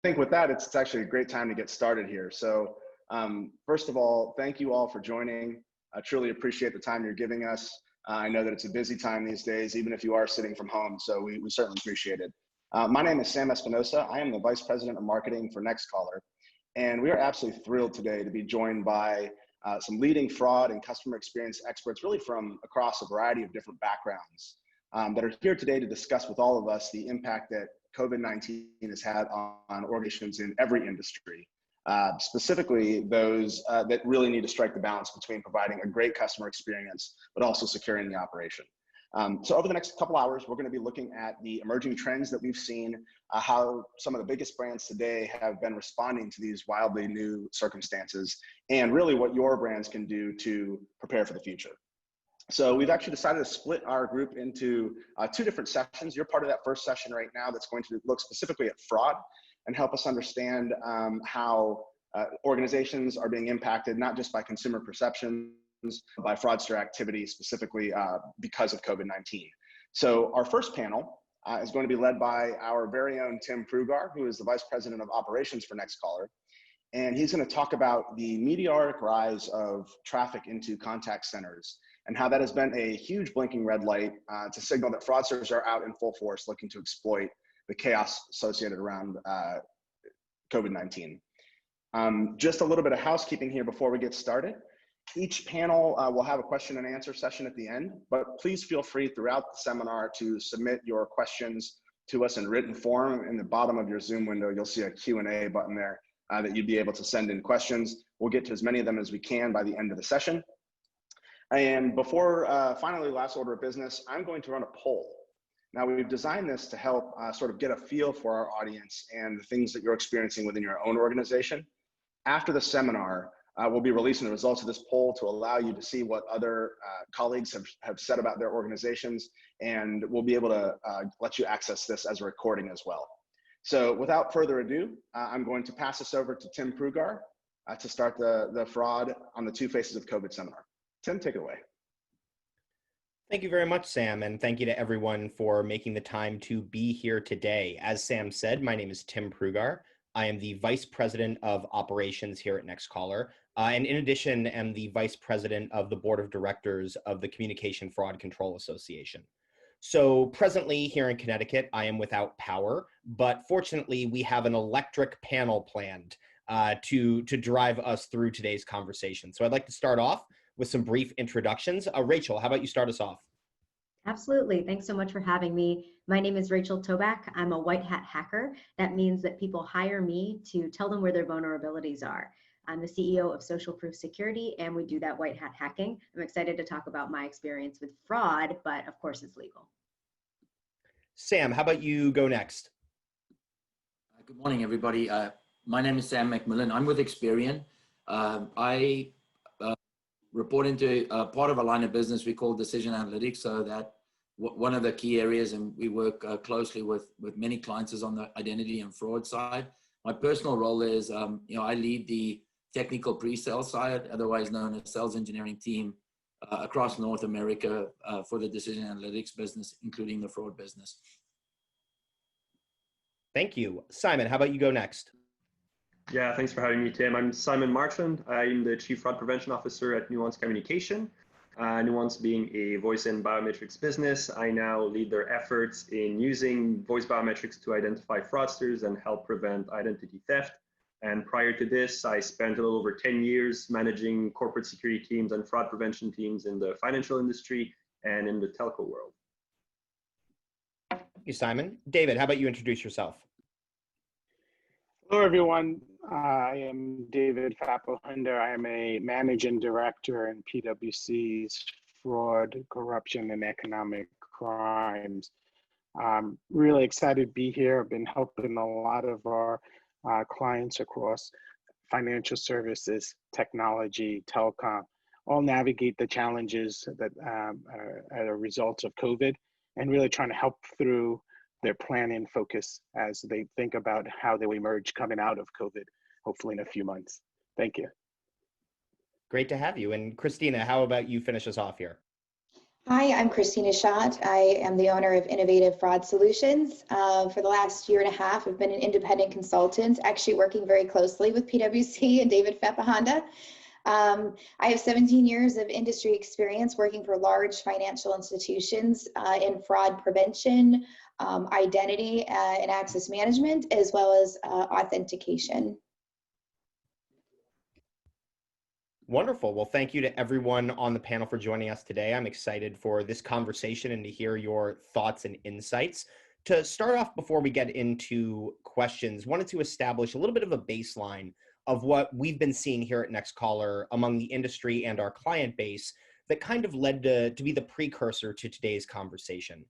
think with that, it's actually a great time to get started here. So first of all, thank you all for joining. I truly appreciate the time you're giving us. I know that it's a busy time these days, even if you are sitting from home, so we certainly appreciate it. My name is Sam Espinosa. I am the Vice President of Marketing for Nextcaller, and we are absolutely thrilled today to be joined by some leading fraud and customer experience experts, really from across a variety of different backgrounds, that are here today to discuss with all of us the impact that COVID-19 has had on organizations in every industry, specifically those that really need to strike the balance between providing a great customer experience, but also securing the operation. So over the next couple hours, we're going to be looking at the emerging trends that we've seen, how some of the biggest brands today have been responding to these wildly new circumstances, and really what your brands can do to prepare for the future. So we've actually decided to split our group into two different sessions. You're part of that first session right now that's going to look specifically at fraud and help us understand how organizations are being impacted, not just by consumer perceptions, by fraudster activity, specifically because of COVID-19. So our first panel is going to be led by our very own Tim Prugar, who is the Vice President of Operations for Nextcaller. And he's going to talk about the meteoric rise of traffic into contact centers and how that has been a huge blinking red light to signal that fraudsters are out in full force looking to exploit the chaos associated around COVID-19. Just a little bit of housekeeping here before we get started. Each panel will have a question and answer session at the end, but please feel free throughout the seminar to submit your questions to us in written form. In the bottom of your Zoom window, you'll see a Q&A button there that you'd be able to send in questions. We'll get to as many of them as we can by the end of the session. And before finally, last order of business, I'm going to run a poll. Now, we've designed this to help sort of get a feel for our audience and the things that you're experiencing within your own organization. After the seminar, we'll be releasing the results of this poll to allow you to see what other colleagues have said about their organizations, and we'll be able to let you access this as a recording as well. So without further ado, I'm going to pass this over to Tim Prugar to start the fraud on the two faces of COVID seminar. Tim, take it away. Thank you very much, Sam, and thank you to everyone for making the time to be here today. As Sam said, my name is Tim Prugar. I am the Vice President of Operations here at Nextcaller, and in addition, am the Vice President of the Board of Directors of the Communication Fraud Control Association. So presently here in Connecticut, I am without power, but fortunately we have an electric panel planned to drive us through today's conversation. So I'd like to start off with some brief introductions. Rachel, how about you start us off? Absolutely. Thanks so much for having me. My name is Rachel Toback. I'm a white hat hacker. That means that people hire me to tell them where their vulnerabilities are. I'm the CEO of Social Proof Security, and we do that white hat hacking. I'm excited to talk about my experience with fraud, but of course it's legal. Sam, how about you go next? Good morning, everybody. My name is Sam McMillan. I'm with Experian. I report into part of a line of business we call decision analytics, so that one of the key areas, and we work closely with many clients, is on the identity and fraud side. My personal role is, I lead the technical pre-sale side, otherwise known as sales engineering team, across North America for the decision analytics business, including the fraud business. Thank you. Simon, how about you go next? Yeah, thanks for having me, Tim. I'm Simon Marchand. I'm the Chief Fraud Prevention Officer at Nuance Communication. Nuance being a voice and biometrics business, I now lead their efforts in using voice biometrics to identify fraudsters and help prevent identity theft. And prior to this, I spent a little over 10 years managing corporate security teams and fraud prevention teams in the financial industry and in the telco world. Thank you, Simon. David, how about you introduce yourself? Hello, everyone. I am David Fappelhunder. I am a managing director in PwC's Fraud, Corruption, and Economic Crimes. I'm really excited to be here. I've been helping a lot of our clients across financial services, technology, telecom, all navigate the challenges that are a result of COVID, and really trying to help through their plan and focus as they think about how they will emerge coming out of COVID, hopefully in a few months. Thank you. Great to have you. And Christina, how about you finish us off here? Hi, I'm Christina Schott. I am the owner of Innovative Fraud Solutions. For the last year and a half, I've been an independent consultant, actually working very closely with PwC and David Fapahanda. I have 17 years of industry experience working for large financial institutions in fraud prevention, identity and access management, as well as authentication. Wonderful. Well, thank you to everyone on the panel for joining us today. I'm excited for this conversation and to hear your thoughts and insights. To start off, before we get into questions, wanted to establish a little bit of a baseline of what we've been seeing here at NextCaller among the industry and our client base that kind of led to be the precursor to today's conversation.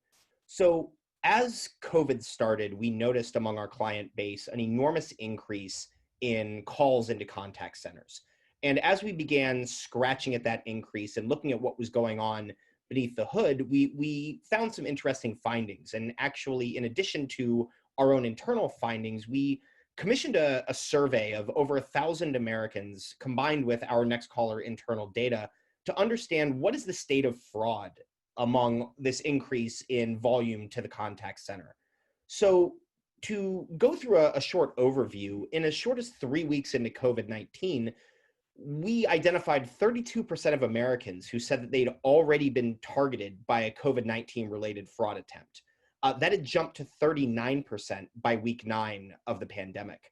So as COVID started, we noticed among our client base an enormous increase in calls into contact centers. And as we began scratching at that increase and looking at what was going on beneath the hood, we found some interesting findings. And actually, in addition to our own internal findings, we commissioned a survey of over 1,000 Americans combined with our NextCaller internal data to understand what is the state of fraud among this increase in volume to the contact center. So to go through a short overview, in as short as 3 weeks into COVID-19, we identified 32% of Americans who said that they'd already been targeted by a COVID-19 related fraud attempt. That had jumped to 39% by week 9 of the pandemic.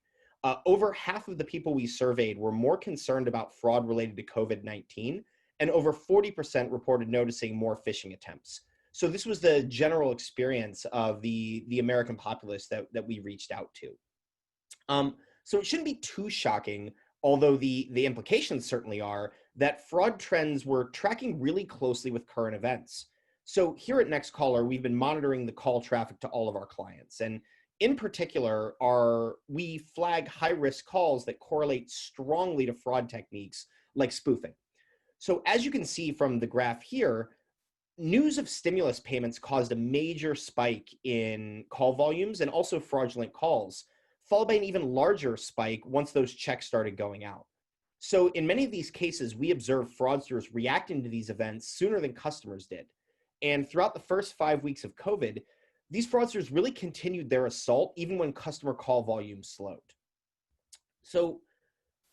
Over half of the people we surveyed were more concerned about fraud related to COVID-19, and over 40% reported noticing more phishing attempts. So this was the general experience of the American populace that we reached out to. So it shouldn't be too shocking, although the implications certainly are, that fraud trends were tracking really closely with current events. So here at NextCaller, we've been monitoring the call traffic to all of our clients. And in particular, we flag high-risk calls that correlate strongly to fraud techniques like spoofing. So as you can see from the graph here, news of stimulus payments caused a major spike in call volumes and also fraudulent calls, followed by an even larger spike once those checks started going out. So in many of these cases, we observed fraudsters reacting to these events sooner than customers did. And throughout the first 5 weeks of COVID, these fraudsters really continued their assault even when customer call volume slowed. So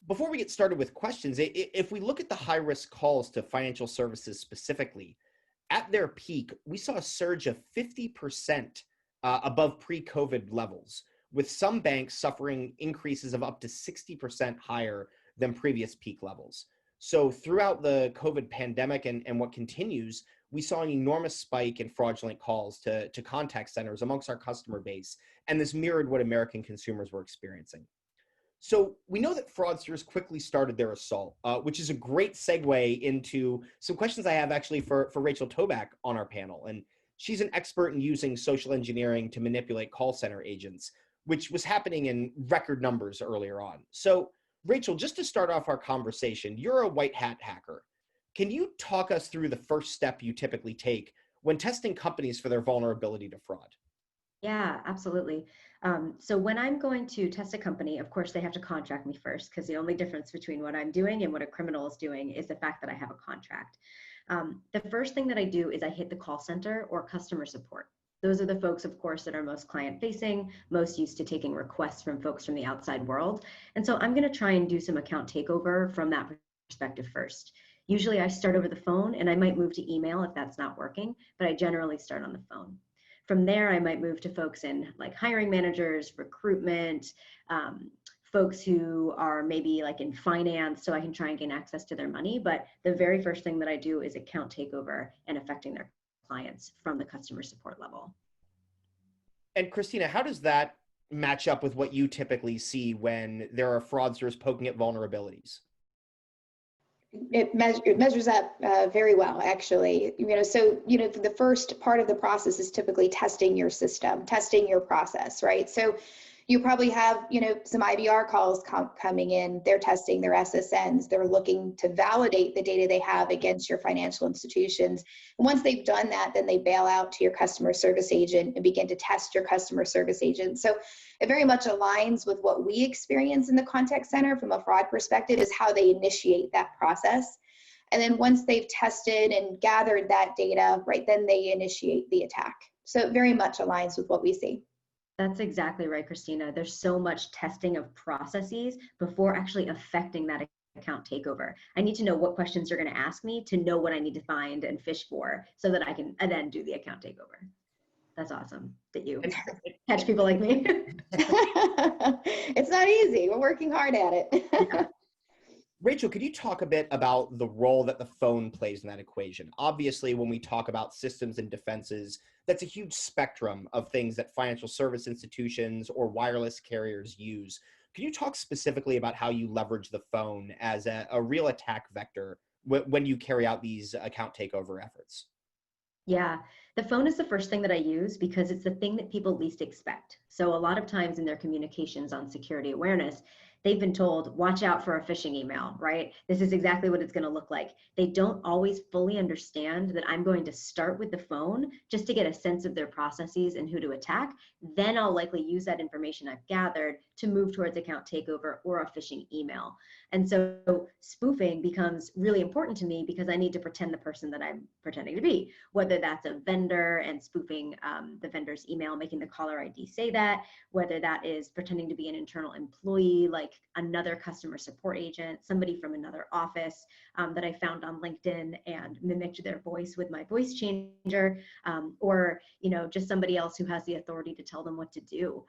before we get started with questions, if we look at the high-risk calls to financial services specifically, at their peak, we saw a surge of 50% above pre-COVID levels, with some banks suffering increases of up to 60% higher than previous peak levels. So throughout the COVID pandemic and what continues, we saw an enormous spike in fraudulent calls to contact centers amongst our customer base, and this mirrored what American consumers were experiencing. So we know that fraudsters quickly started their assault, which is a great segue into some questions I have actually for Rachel Toback on our panel. And she's an expert in using social engineering to manipulate call center agents, which was happening in record numbers earlier on. So Rachel, just to start off our conversation, you're a white hat hacker. Can you talk us through the first step you typically take when testing companies for their vulnerability to fraud? Yeah, absolutely. So when I'm going to test a company, of course, they have to contract me first, because the only difference between what I'm doing and what a criminal is doing is the fact that I have a contract. The first thing that I do is I hit the call center or customer support. Those are the folks, of course, that are most client-facing, most used to taking requests from folks from the outside world. And so I'm going to try and do some account takeover from that perspective first. Usually I start over the phone, and I might move to email if that's not working, but I generally start on the phone. From there, I might move to folks in like hiring managers, recruitment, folks who are maybe like in finance, so I can try and gain access to their money. But the very first thing that I do is account takeover and affecting their clients from the customer support level. And Christina, how does that match up with what you typically see when there are fraudsters poking at vulnerabilities? It measures up very well, actually. So the first part of the process is typically testing your system, testing your process, right? So you probably have some IVR calls coming in. They're testing their SSNs. They're looking to validate the data they have against your financial institutions. And once they've done that, then they bail out to your customer service agent and begin to test your customer service agent. So it very much aligns with what we experience in the contact center from a fraud perspective, is how they initiate that process. And then once they've tested and gathered that data, right, then they initiate the attack. So it very much aligns with what we see. That's exactly right, Christina. There's so much testing of processes before actually affecting that account takeover. I need to know what questions you're going to ask me to know what I need to find and fish for so that I can then do the account takeover. That's awesome that you catch people like me. It's not easy. We're working hard at it. Yeah. Rachel, could you talk a bit about the role that the phone plays in that equation? Obviously, when we talk about systems and defenses, that's a huge spectrum of things that financial service institutions or wireless carriers use. Can you talk specifically about how you leverage the phone as a real attack vector when you carry out these account takeover efforts? Yeah, the phone is the first thing that I use because it's the thing that people least expect. So a lot of times in their communications on security awareness, they've been told, watch out for a phishing email, right? This is exactly what it's going to look like. They don't always fully understand that I'm going to start with the phone just to get a sense of their processes and who to attack. Then I'll likely use that information I've gathered to move towards account takeover or a phishing email. And so spoofing becomes really important to me because I need to pretend the person that I'm pretending to be, whether that's a vendor and spoofing the vendor's email, making the caller ID say that, whether that is pretending to be an internal employee, like another customer support agent, somebody from another office that I found on LinkedIn and mimicked their voice with my voice changer, or just somebody else who has the authority to tell them what to do,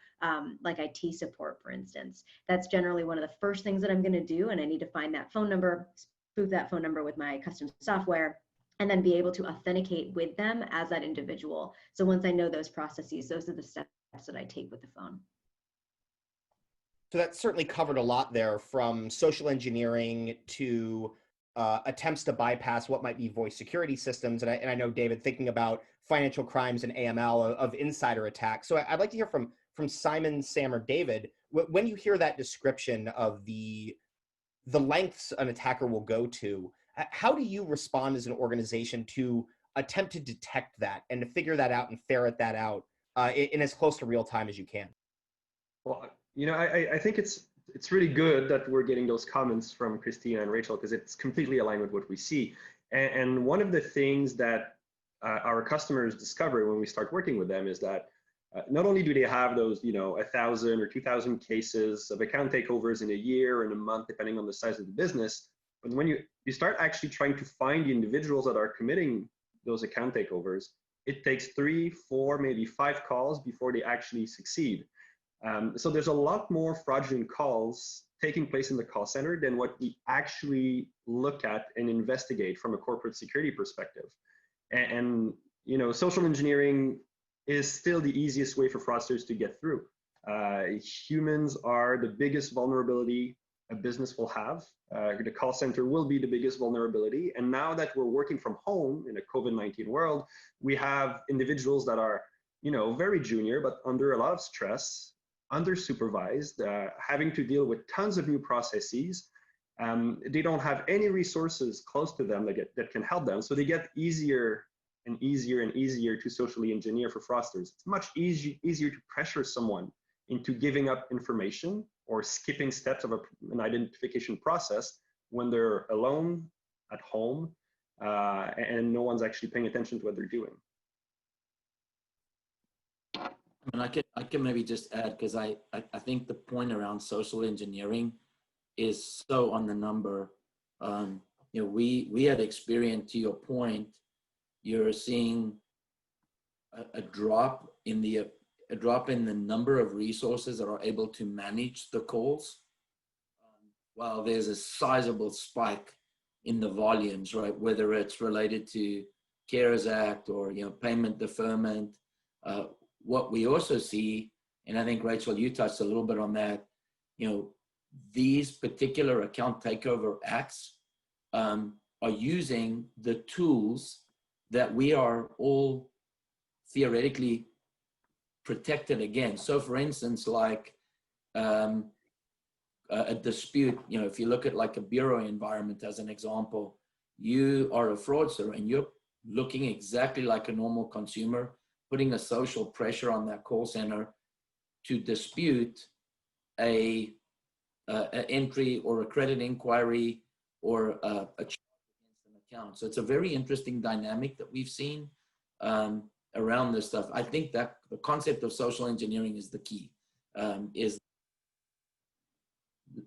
like IT support, for instance. That's generally one of the first things that I'm going to do, and I need to find that phone number, spoof that phone number with my custom software, and then be able to authenticate with them as that individual. So once I know those processes, those are the steps that I take with the phone. So that certainly covered a lot there, from social engineering to attempts to bypass what might be voice security systems. And I know, David, thinking about financial crimes and AML of insider attacks. So I'd like to hear from Simon, Sam, or David, when you hear that description of the lengths an attacker will go to, how do you respond as an organization to attempt to detect that and to figure that out and ferret that out in as close to real time as you can? Well, I think it's really good that we're getting those comments from Christina and Rachel, because it's completely aligned with what we see. And one of the things that our customers discover when we start working with them is that not only do they have those, 1,000 or 2,000 cases of account takeovers in a year or in a month, depending on the size of the business, but when you start actually trying to find the individuals that are committing those account takeovers, it takes 3, 4, maybe 5 calls before they actually succeed. So there's a lot more fraudulent calls taking place in the call center than what we actually look at and investigate from a corporate security perspective. And social engineering is still the easiest way for fraudsters to get through. Humans are the biggest vulnerability a business will have. The call center will be the biggest vulnerability. And now that we're working from home in a COVID-19 world, we have individuals that are, very junior, but under a lot of stress, under-supervised, having to deal with tons of new processes. They don't have any resources close to them that can help them. So they get easier and easier and easier to socially engineer for fraudsters. It's much easier to pressure someone into giving up information or skipping steps of an identification process when they're alone at home and no one's actually paying attention to what they're doing. And I can maybe just add, because I think the point around social engineering is so on the number. We had experienced, to your point, you're seeing a drop in the number of resources that are able to manage the calls, while there's a sizable spike in the volumes, right? Whether it's related to CARES Act or payment deferment. What we also see, and I think Rachel, you touched a little bit on that, these particular account takeover acts are using the tools that we are all theoretically protected against. So for instance, like a dispute, if you look at like a bureau environment as an example, you are a fraudster and you're looking exactly like a normal consumer, putting a social pressure on that call center to dispute an entry or a credit inquiry or a charge against an account. So it's a very interesting dynamic that we've seen around this stuff. I think that the concept of social engineering is the key, is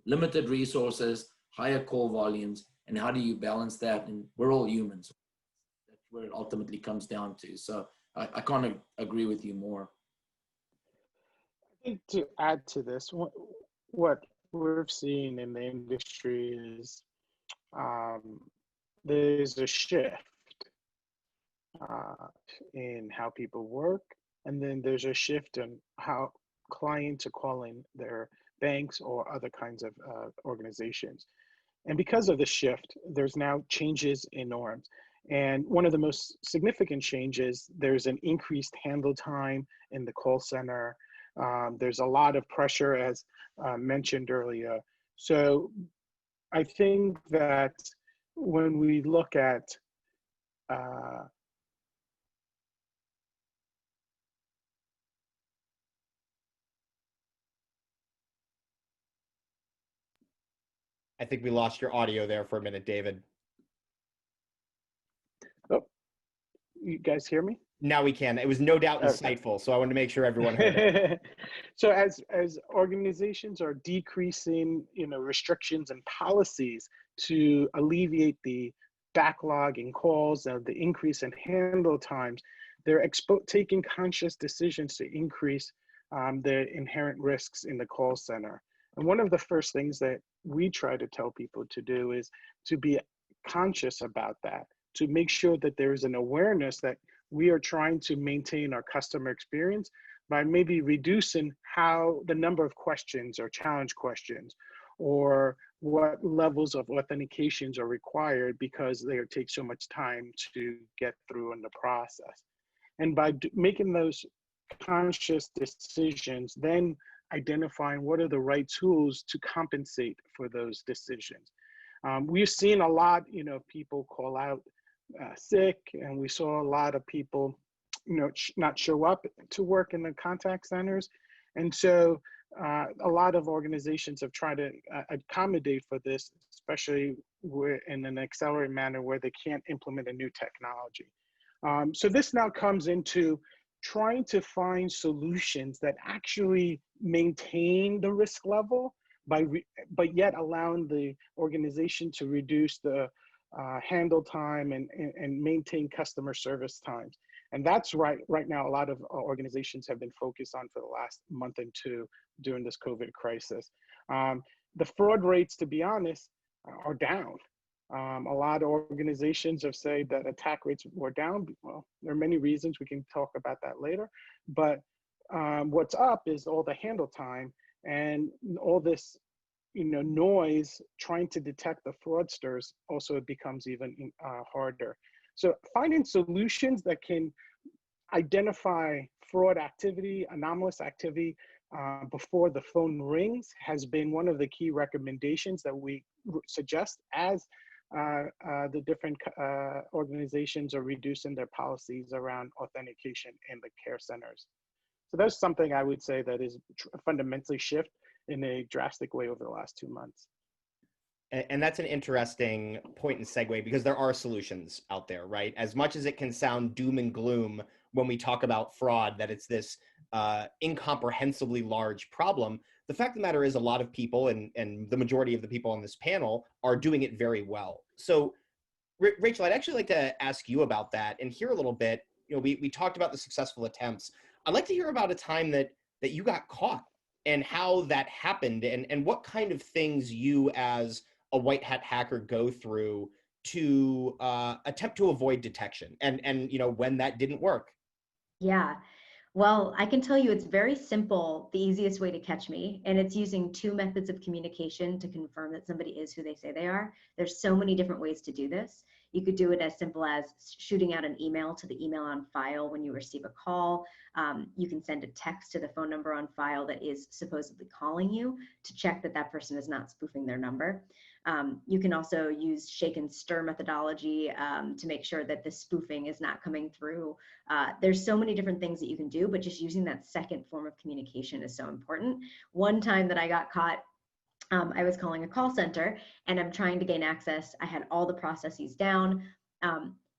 limited resources, higher call volumes, and how do you balance that? And we're all humans. That's where it ultimately comes down to. So I can't agree with you more. I think to add to this, what we're seeing in the industry is there's a shift in how people work, and then there's a shift in how clients are calling their banks or other kinds of organizations. And because of the shift, there's now changes in norms. And one of the most significant changes, there's an increased handle time in the call center. There's a lot of pressure, as mentioned earlier. So I think that when we look at I think we lost your audio there for a minute, David. oh, you guys hear me? Now we can. It was no doubt insightful, so I wanted to make sure everyone heard it. So as organizations are decreasing, restrictions and policies to alleviate the backlog in calls and the increase in handle times, they're taking conscious decisions to increase the inherent risks in the call center. And one of the first things that we try to tell people to do is to be conscious about that, to make sure that there is an awareness that we are trying to maintain our customer experience by maybe reducing the number of questions or challenge questions, or what levels of authentications are required because they take so much time to get through in the process. And by making those conscious decisions, then identifying what are the right tools to compensate for those decisions. We've seen a lot, people call out sick, and we saw a lot of people, not show up to work in the contact centers. And so a lot of organizations have tried to accommodate for this, especially in an accelerated manner where they can't implement a new technology. So this now comes into trying to find solutions that actually maintain the risk level, but yet allowing the organization to reduce the handle time and maintain customer service times. And that's right now, a lot of organizations have been focused on for the last month and two during this COVID crisis. The fraud rates, to be honest, are down. A lot of organizations have said that attack rates were down. Well, there are many reasons, we can talk about that later, but what's up is all the handle time and all this noise trying to detect the fraudsters. Also, it becomes even harder. So finding solutions that can identify fraud activity, anomalous activity before the phone rings has been one of the key recommendations that we suggest as the different organizations are reducing their policies around authentication in the care centers. So that's something I would say that is fundamentally shift in a drastic way over the last 2 months. And that's an interesting point and segue, because there are solutions out there, right? As much as it can sound doom and gloom when we talk about fraud, that it's this incomprehensibly large problem, the fact of the matter is a lot of people, and the majority of the people on this panel, are doing it very well. So Rachel, I'd actually like to ask you about that and hear a little bit. We talked about the successful attempts. I'd like to hear about a time that you got caught and how that happened, and what kind of things you as a white hat hacker go through to attempt to avoid detection, and when that didn't work. Yeah. Well, I can tell you it's very simple, the easiest way to catch me, and it's using 2 methods of communication to confirm that somebody is who they say they are. There's so many different ways to do this. You could do it as simple as shooting out an email to the email on file when you receive a call. You can send a text to the phone number on file that is supposedly calling you to check that that person is not spoofing their number. You can also use shake and stir methodology to make sure that the spoofing is not coming through. There's so many different things that you can do, but just using that second form of communication is so important. One time that I got caught, I was calling a call center and I'm trying to gain access. I had all the processes down.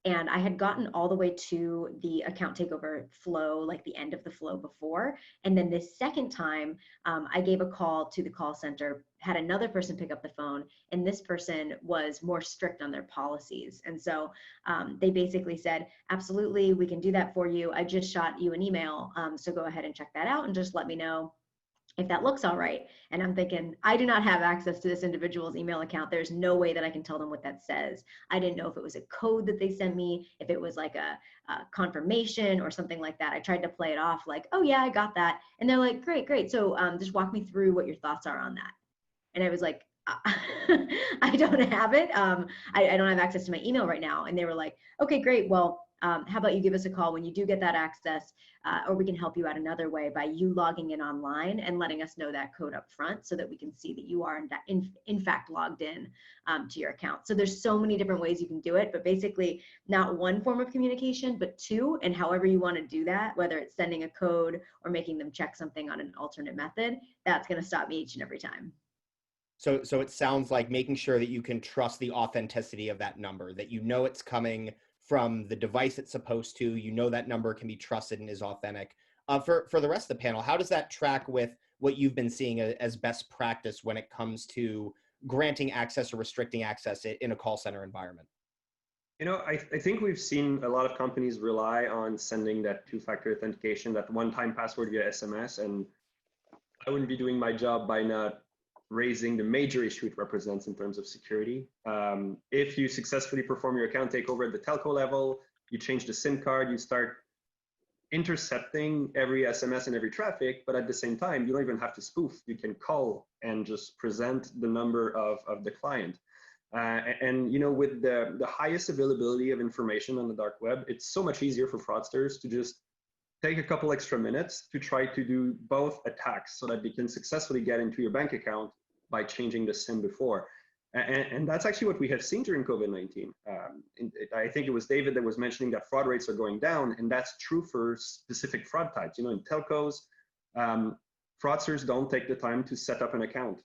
And I had gotten all the way to the account takeover flow, like the end of the flow before. And then this second time, I gave a call to the call center, had another person pick up the phone, and this person was more strict on their policies. And so they basically said, absolutely, we can do that for you. I just shot you an email, so go ahead and check that out and just let me know if that looks all right. And I'm thinking, I do not have access to this individual's email account. There's no way that I can tell them what that says. I didn't know if it was a code that they sent me, if it was like a confirmation or something like that. I tried to play it off like, oh yeah, I got that. And they're like, great, great. So just walk me through what your thoughts are on that. And I was like, I don't have it. I don't have access to my email right now. And they were like, okay, great. Well, how about you give us a call when you do get that access, or we can help you out another way by you logging in online and letting us know that code up front so that we can see that you are in fact logged in to your account. So there's so many different ways you can do it, but basically not one form of communication, but two, and however you want to do that, whether it's sending a code or making them check something on an alternate method, that's going to stop me each and every time. So it sounds like making sure that you can trust the authenticity of that number, that you know it's coming from the device it's supposed to, you know that number can be trusted and is authentic. For the rest of the panel, how does that track with what you've been seeing as best practice when it comes to granting access or restricting access in a call center environment? You know, I think we've seen a lot of companies rely on sending that two-factor authentication, that one-time password via SMS, and I wouldn't be doing my job by not raising the major issue it represents in terms of security. If you successfully perform your account takeover at the telco level, you change the SIM card, you start intercepting every SMS and every traffic, but at the same time, you don't even have to spoof. You can call and just present the number of the client. And you know, with the highest availability of information on the dark web, it's so much easier for fraudsters to just take a couple extra minutes to try to do both attacks so that they can successfully get into your bank account by changing the SIM before. And that's actually what we have seen during COVID-19. I think it was David that was mentioning that fraud rates are going down, and that's true for specific fraud types. You know, in telcos, fraudsters don't take the time to set up an account.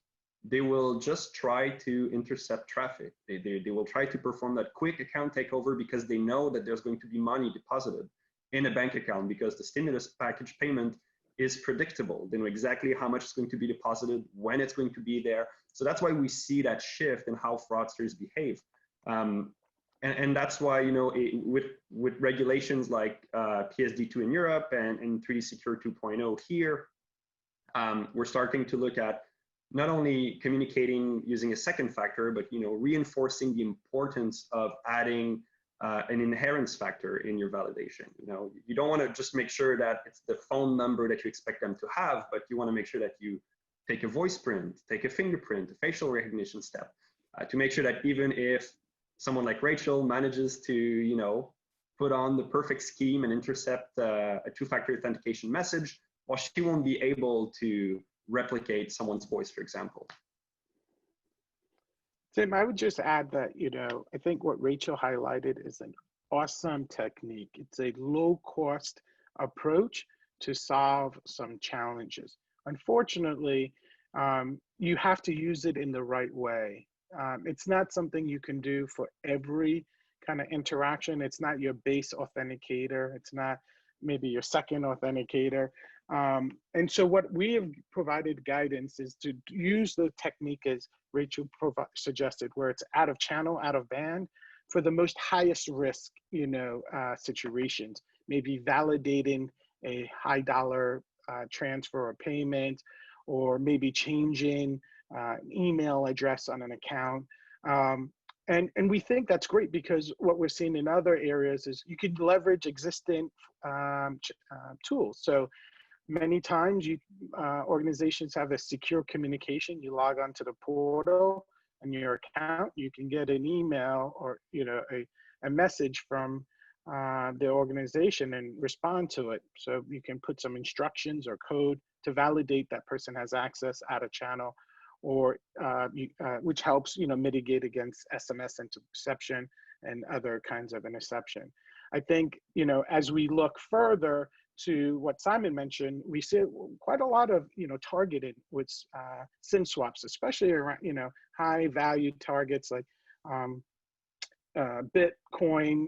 They will just try to intercept traffic. They will try to perform that quick account takeover because they know that there's going to be money deposited in a bank account, because the stimulus package payment is predictable. They know exactly how much is going to be deposited, when it's going to be there. So that's why we see that shift in how fraudsters behave. And that's why, you know, with regulations like PSD2 in Europe and 3D Secure 2.0 here, we're starting to look at not only communicating using a second factor, but, you know, reinforcing the importance of adding an inherence factor in your validation. You know, you don't want to just make sure that it's the phone number that you expect them to have, but you want to make sure that you take a voice print, take a fingerprint, a facial recognition step, to make sure that even if someone like Rachel manages to, you know, put on the perfect scheme and intercept a two-factor authentication message, well, she won't be able to replicate someone's voice, for example. Tim, I would just add that, you know, I think what Rachel highlighted is an awesome technique. It's a low-cost approach to solve some challenges. Unfortunately, you have to use it in the right way. It's not something you can do for every kind of interaction. It's not your base authenticator. It's not maybe your second authenticator. And so what we have provided guidance is to use the technique as Rachel suggested, where it's out of channel, out of band, for the most highest risk, you know, situations, maybe validating a high dollar transfer or payment, or maybe changing an email address on an account. And we think that's great, because what we're seeing in other areas is you can leverage existing tools. So many times organizations have a secure communication. You log onto the portal and your account, you can get an email or, you know, a message from the organization and respond to it. So you can put some instructions or code to validate that person has access out of channel, or which helps, you know, mitigate against SMS interception and other kinds of interception. I think, you know, as we look further, to what Simon mentioned, we see quite a lot of, targeted with SIM swaps, especially around, high value targets like Bitcoin,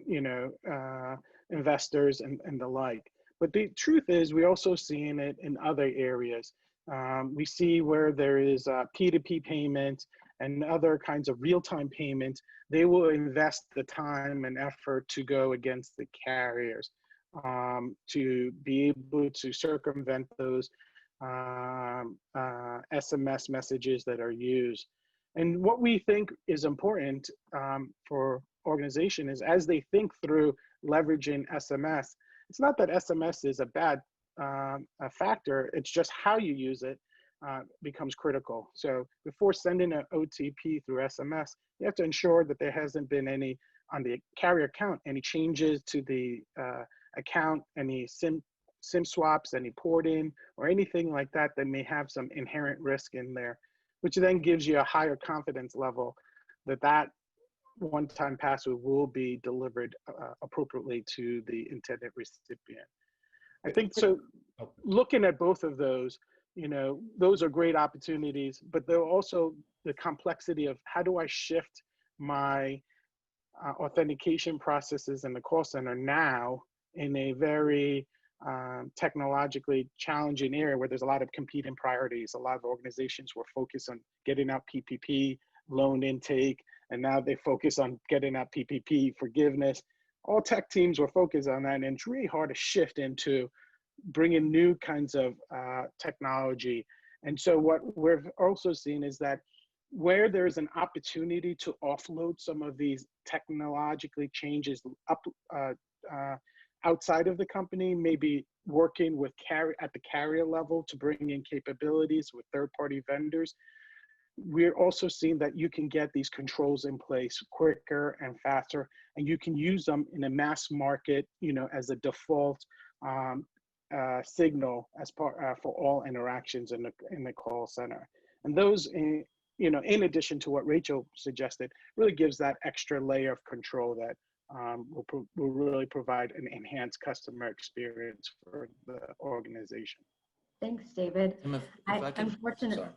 investors and the like. But the truth is, we also seeing it in other areas. We see where there is P2P payment and other kinds of real-time payment. They will invest the time and effort to go against the carriers to be able to circumvent those SMS messages that are used. And what we think is important for organization is as they think through leveraging SMS, it's not that SMS is a bad a factor, it's just how you use it becomes critical. So before sending an OTP through SMS, you have to ensure that there hasn't been any, on the carrier account, any changes to the account, any SIM swaps, any porting, or anything like that that may have some inherent risk in there, which then gives you a higher confidence level that that one-time password will be delivered appropriately to the intended recipient. I think so. Looking at both of those, those are great opportunities, but there are also the complexity of how do I shift my authentication processes in the call center now in a very technologically challenging area where there's a lot of competing priorities. A lot of organizations were focused on getting out PPP, loan intake, and now they focus on getting out PPP, forgiveness. All tech teams were focused on that, and it's really hard to shift into bringing new kinds of technology. And so what we're also seeing is that where there's an opportunity to offload some of these technologically changes up outside of the company, maybe working with at the carrier level to bring in capabilities with third-party vendors, we're also seeing that you can get these controls in place quicker and faster, and you can use them in a mass market, as a default signal as part for all interactions in the call center. And those, in addition to what Rachel suggested, really gives that extra layer of control that will really provide an enhanced customer experience for the organization. Thanks, David. I'm fortunate. Sorry.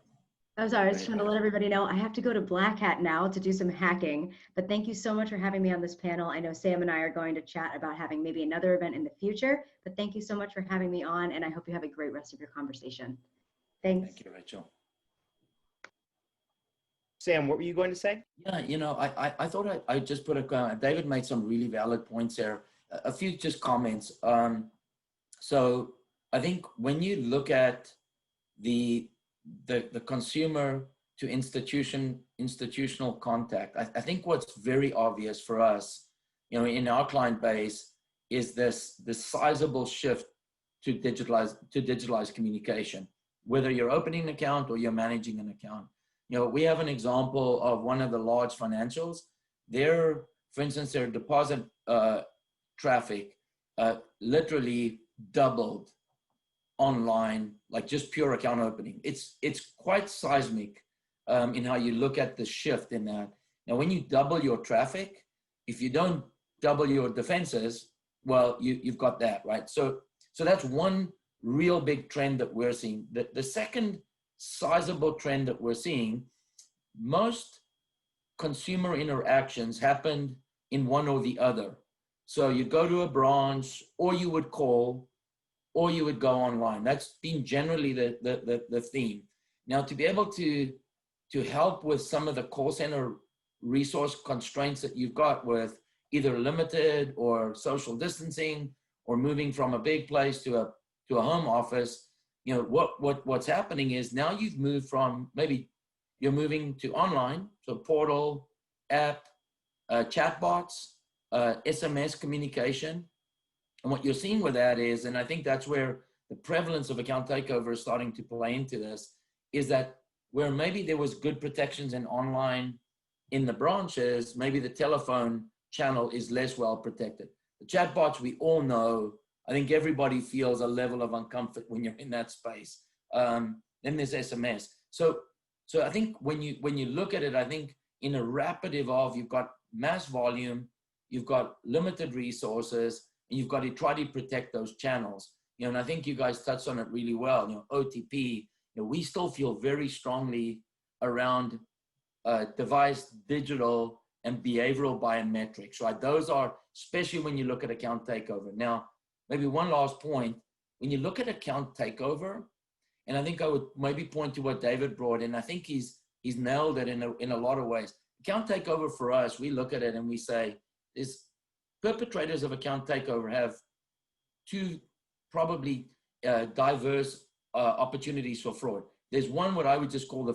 I'm sorry, I just want to let everybody know I have to go to Black Hat now to do some hacking, but thank you so much for having me on this panel. I know Sam and I are going to chat about having maybe another event in the future, but thank you so much for having me on, and I hope you have a great rest of your conversation. Thanks. Thank you, Rachel. Sam, what were you going to say? Yeah, I thought I'd just put David made some really valid points there. A few just comments. So I think when you look at the consumer to institutional contact, I think what's very obvious for us, in our client base, is this sizable shift to digitalized communication, whether you're opening an account or you're managing an account. We have an example of one of the large financials. For instance, their deposit traffic literally doubled online, like just pure account opening. It's quite seismic in how you look at the shift in that. Now, when you double your traffic, if you don't double your defenses, well, you've got that, right? So that's one real big trend that we're seeing. The second sizable trend that we're seeing, most consumer interactions happened in one or the other. So you go to a branch, or you would call, or you would go online. That's been generally the theme. Now, to be able to help with some of the call center resource constraints that you've got with either limited or social distancing, or moving from a big place to a home office, what's happening is now you've moved from, maybe you're moving to online, so portal, app, chatbots, SMS communication. And what you're seeing with that is, and I think that's where the prevalence of account takeover is starting to play into this, is that where maybe there was good protections in online in the branches, maybe the telephone channel is less well protected. The chatbots, we all know, I think everybody feels a level of uncomfort when you're in that space. Then there's SMS. So I think when you look at it, I think in a rapid evolve, you've got mass volume, you've got limited resources, and you've got to try to protect those channels. and I think you guys touched on it really well, OTP, we still feel very strongly around device, digital, and behavioral biometrics, right? Those are, especially when you look at account takeover. Now, maybe one last point, when you look at account takeover, and I think I would maybe point to what David brought in, I think he's nailed it in a lot of ways. Account takeover for us, we look at it and we say, perpetrators of account takeover have two probably diverse opportunities for fraud. There's one what I would just call the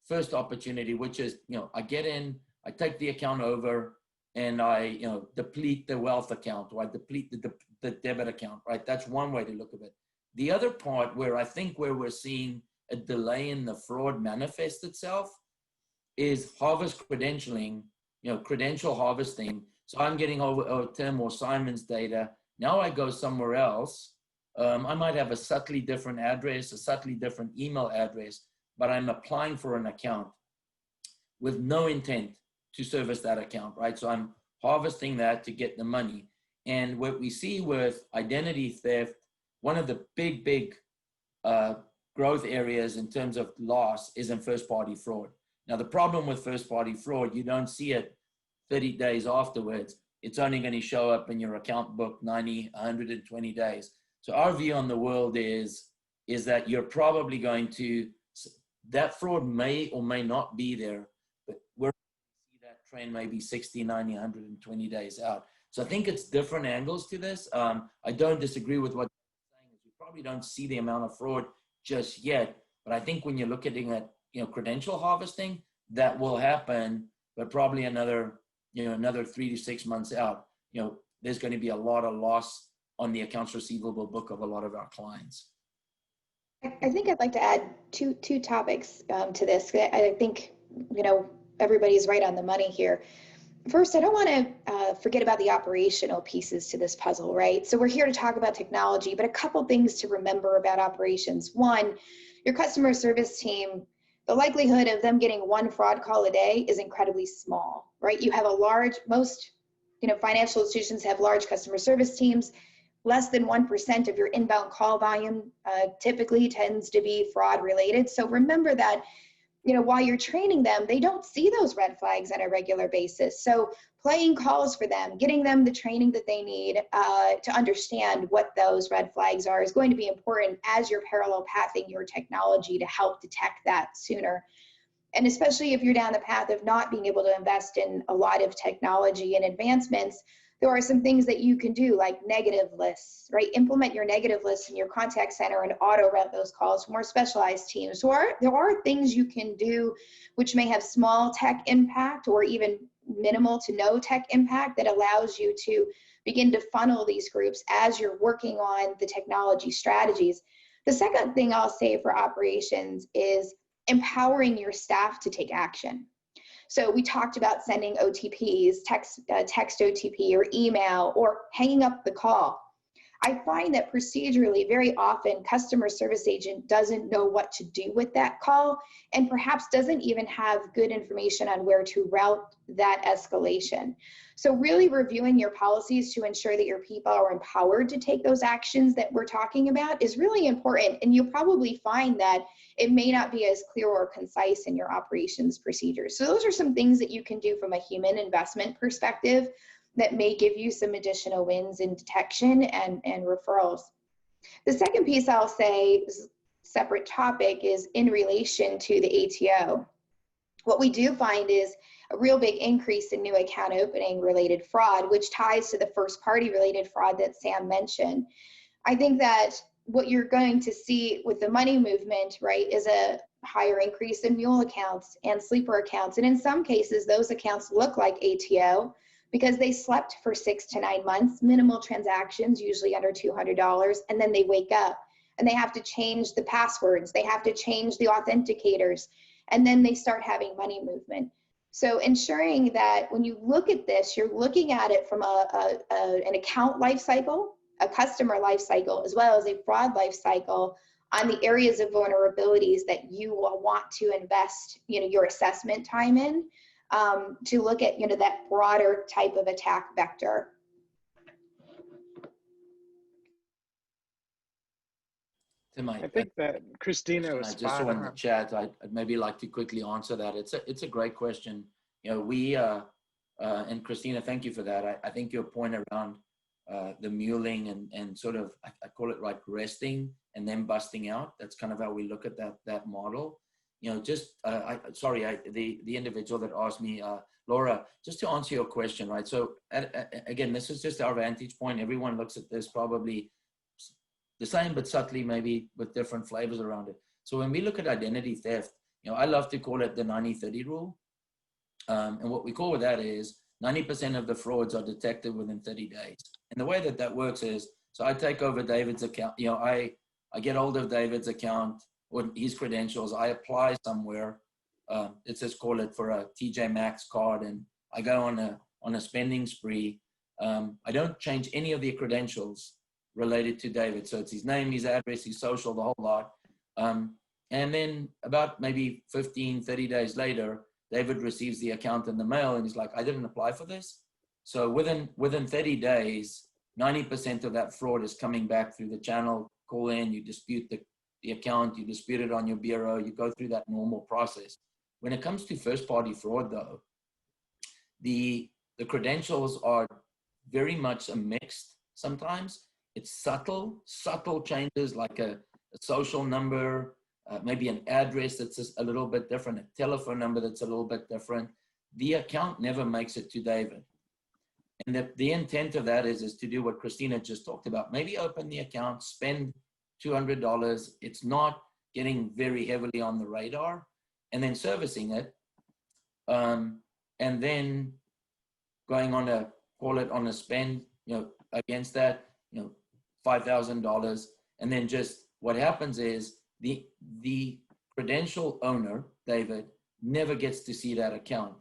first opportunity, which is, I get in, I take the account over, and I, deplete the wealth account, or I deplete the debit account, right? That's one way to look at it. The other part where I think where we're seeing a delay in the fraud manifest itself is harvest credentialing, credential harvesting. So I'm getting over Tim or Simon's data. Now I go somewhere else. I might have a subtly different address, a subtly different email address, but I'm applying for an account with no intent to service that account, right? So I'm harvesting that to get the money. And what we see with identity theft, one of the big growth areas in terms of loss is in first-party fraud. Now, the problem with first-party fraud, you don't see it 30 days afterwards. It's only going to show up in your account book 90, 120 days. So our view on the world is that you're probably going to, that fraud may or may not be there, but we're going to see that trend maybe 60, 90, 120 days out. So I think it's different angles to this. I don't disagree with what you're saying. You probably don't see the amount of fraud just yet, but I think when you're looking at credential harvesting, that will happen, but probably another 3 to 6 months out. There's going to be a lot of loss on the accounts receivable book of a lot of our clients. I think I'd like to add two topics to this. I think everybody's right on the money here. First, I don't want to forget about the operational pieces to this puzzle, right? So we're here to talk about technology, but a couple things to remember about operations. One, your customer service team, the likelihood of them getting one fraud call a day is incredibly small, right? You have most financial institutions have large customer service teams. Less than 1% of your inbound call volume typically tends to be fraud related. So remember that while you're training them, they don't see those red flags on a regular basis. So playing calls for them, getting them the training that they need to understand what those red flags are is going to be important as you're parallel pathing your technology to help detect that sooner. And especially if you're down the path of not being able to invest in a lot of technology and advancements, there are some things that you can do, like negative lists, right? Implement your negative lists in your contact center and auto route those calls to more specialized teams. So there are things you can do which may have small tech impact or even minimal to no tech impact that allows you to begin to funnel these groups as you're working on the technology strategies. The second thing I'll say for operations is empowering your staff to take action. So we talked about sending OTPs, text OTP or email, or hanging up the call. I find that procedurally, very often, customer service agent doesn't know what to do with that call and perhaps doesn't even have good information on where to route that escalation. So really reviewing your policies to ensure that your people are empowered to take those actions that we're talking about is really important. And you'll probably find that it may not be as clear or concise in your operations procedures. So those are some things that you can do from a human investment perspective that may give you some additional wins in detection and referrals. The second piece I'll say, separate topic, is in relation to the ATO. What we do find is a real big increase in new account opening related fraud, which ties to the first party related fraud that Sam mentioned. I think that what you're going to see with the money movement, right, is a higher increase in mule accounts and sleeper accounts. And in some cases, those accounts look like ATO because they slept for 6 to 9 months, minimal transactions, usually under $200, and then they wake up and they have to change the passwords, they have to change the authenticators, and then they start having money movement. So ensuring that when you look at this, you're looking at it from an account life cycle, a customer life cycle, as well as a fraud life cycle on the areas of vulnerabilities that you will want to invest your assessment time in, to look at that broader type of attack vector. Tim, I think that Christina was I just saw spot in the on. chat. I'd maybe like to quickly answer that. It's a great question. You know, we and Christina, thank you for that. I think your point around the muling and sort of I call it like resting and then busting out. That's kind of how we look at that model. You know, just the individual that asked me, Laura, just to answer your question, right? So again, this is just our vantage point. Everyone looks at this probably the same, but subtly maybe with different flavors around it. So when we look at identity theft, you know, I love to call it the 90-30 rule. And what we call with that is 90% of the frauds are detected within 30 days. And the way that works is, so I take over David's account, you know, I get hold of David's account or his credentials, I apply somewhere, let's just call it for a TJ Maxx card, and I go on a spending spree. I don't change any of the credentials related to David. So it's his name, his address, his social, the whole lot. And then about maybe 15, 30 days later, David receives the account in the mail and he's like, I didn't apply for this. So within 30 days, 90% of that fraud is coming back through the channel. Call in, you dispute the account, you dispute it on your bureau, you go through that normal process. When it comes to first party fraud though, the credentials are very much a mixed sometimes. It's subtle changes like a social number, maybe an address that's just a little bit different, a telephone number that's a little bit different. The account never makes it to David. And the intent of that is to do what Christina just talked about. Maybe open the account, spend $200. It's not getting very heavily on the radar, and then servicing it. And then going on a, call it on a spend, you know, against that, you know, $5,000. And then just what happens is the credential owner, David, never gets to see that account.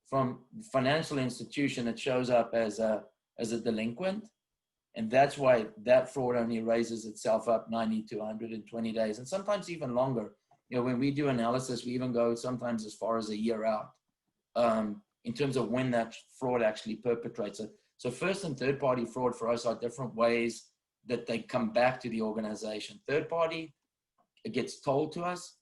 From financial institution, it shows up as a delinquent. And that's why that fraud only raises itself up 90 to 120 days, and sometimes even longer. You know, when we do analysis, we even go sometimes as far as a year out in terms of when that fraud actually perpetrates it. So first and third party fraud for us are different ways that they come back to the organization. Third party, it gets told to us.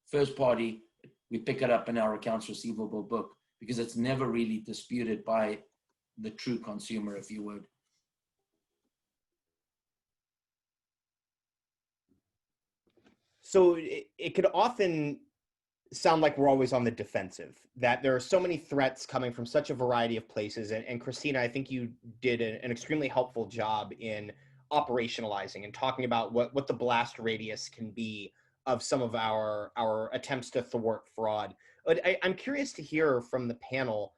First party, we pick it up in our accounts receivable book because it's never really disputed by the true consumer, if you would. So it could often sound like we're always on the defensive, that there are so many threats coming from such a variety of places. And Christina, I think you did an extremely helpful job in operationalizing and talking about what the blast radius can be of some of our attempts to thwart fraud. But I'm curious to hear from the panel,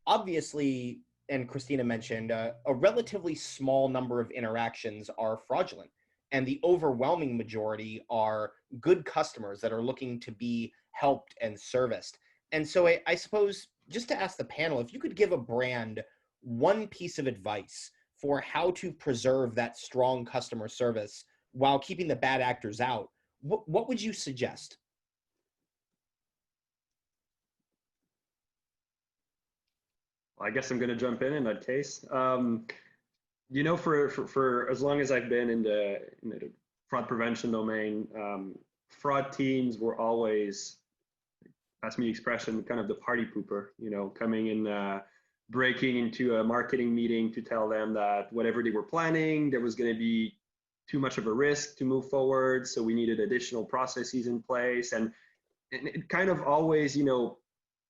obviously, and Christina mentioned, a relatively small number of interactions are fraudulent, and the overwhelming majority are good customers that are looking to be helped and serviced. And so I suppose, just to ask the panel, if you could give a brand one piece of advice for how to preserve that strong customer service while keeping the bad actors out, what would you suggest? I guess I'm going to jump in that case. You know, for as long as I've been in the fraud prevention domain, fraud teams were always, that's me expression, kind of the party pooper, you know, coming in, breaking into a marketing meeting to tell them that whatever they were planning, there was going to be too much of a risk to move forward. So we needed additional processes in place. And it kind of always, you know,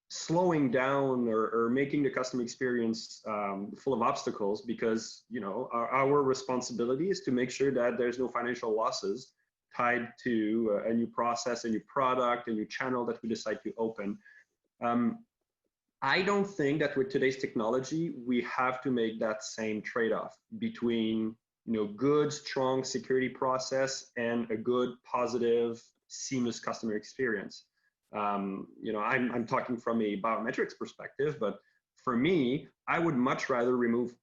slowing down or making the customer experience full of obstacles, because, you know, our responsibility is to make sure that there's no financial losses tied to a new process, a new product, a new channel that we decide to open. I don't think that with today's technology, we have to make that same trade-off between, you know, good, strong security process and a good, positive, seamless customer experience. You know, I'm talking from a biometrics perspective, but for me, I would much rather remove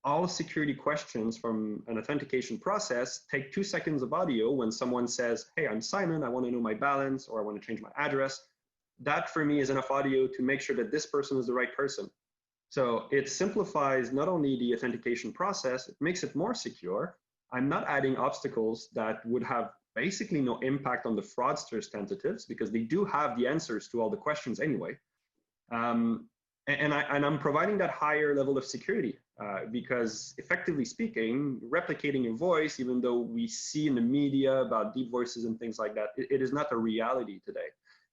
all security questions from an authentication process, take 2 seconds of audio when someone says, hey, I'm Simon, I want to know my balance, or I want to change my address. That for me is enough audio to make sure that this person is the right person. So it simplifies not only the authentication process, it makes it more secure. I'm not adding obstacles that would have basically no impact on the fraudsters' tentatives because they do have the answers to all the questions anyway. And I'm providing that higher level of security because effectively speaking, replicating your voice, even though we see in the media about deep voices and things like that, it is not a reality today.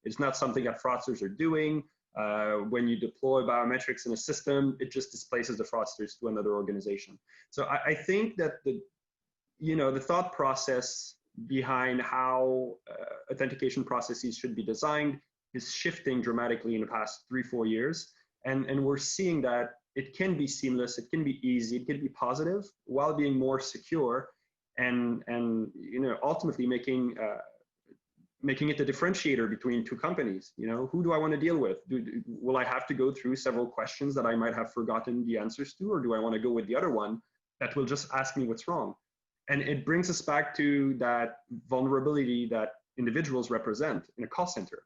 It's not something that fraudsters are doing. When you deploy biometrics in a system, it just displaces the fraudsters to another organization. So I think that the thought process behind how authentication processes should be designed is shifting dramatically in the past 3-4 years. And we're seeing that it can be seamless, it can be easy, it can be positive while being more secure and ultimately making it a differentiator between two companies. Who do I want to deal with? Will I have to go through several questions that I might have forgotten the answers to, or do I want to go with the other one that will just ask me what's wrong? And it brings us back to that vulnerability that individuals represent in a call center.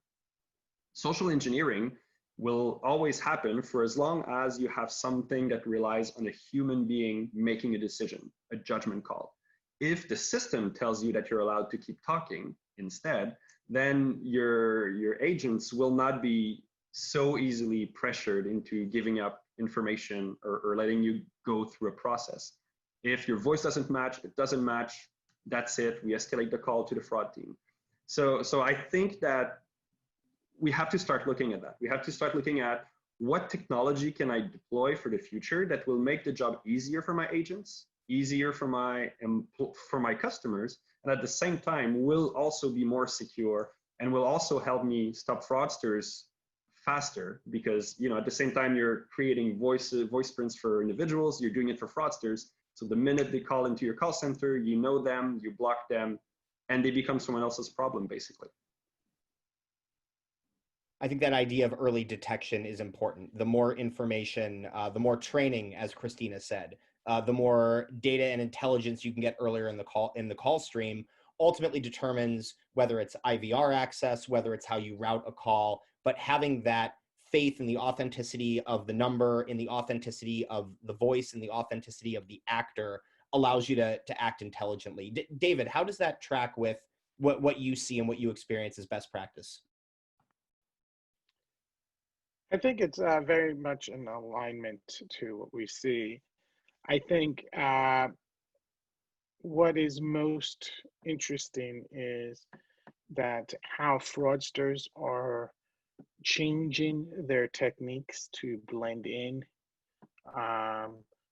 Social engineering will always happen for as long as you have something that relies on a human being making a decision, a judgment call. If the system tells you that you're allowed to keep talking instead, then your agents will not be so easily pressured into giving up information or letting you go through a process. If your voice doesn't match, it doesn't match, that's it. We escalate the call to the fraud team. So I think that we have to start looking at that. We have to start looking at what technology can I deploy for the future that will make the job easier for my agents, easier for my customers, and at the same time will also be more secure and will also help me stop fraudsters faster, because at the same time you're creating voice prints for individuals, you're doing it for fraudsters. So the minute they call into your call center, you know them, you block them, and they become someone else's problem, basically. I think that idea of early detection is important. The more information, the more training, as Christina said, the more data and intelligence you can get earlier in the call stream ultimately determines whether it's IVR access, whether it's how you route a call, but having that faith in the authenticity of the number, in the authenticity of the voice, and the authenticity of the actor allows you to act intelligently. David, how does that track with what you see and what you experience as best practice? I think it's very much in alignment to what we see. I think what is most interesting is that how fraudsters are changing their techniques to blend in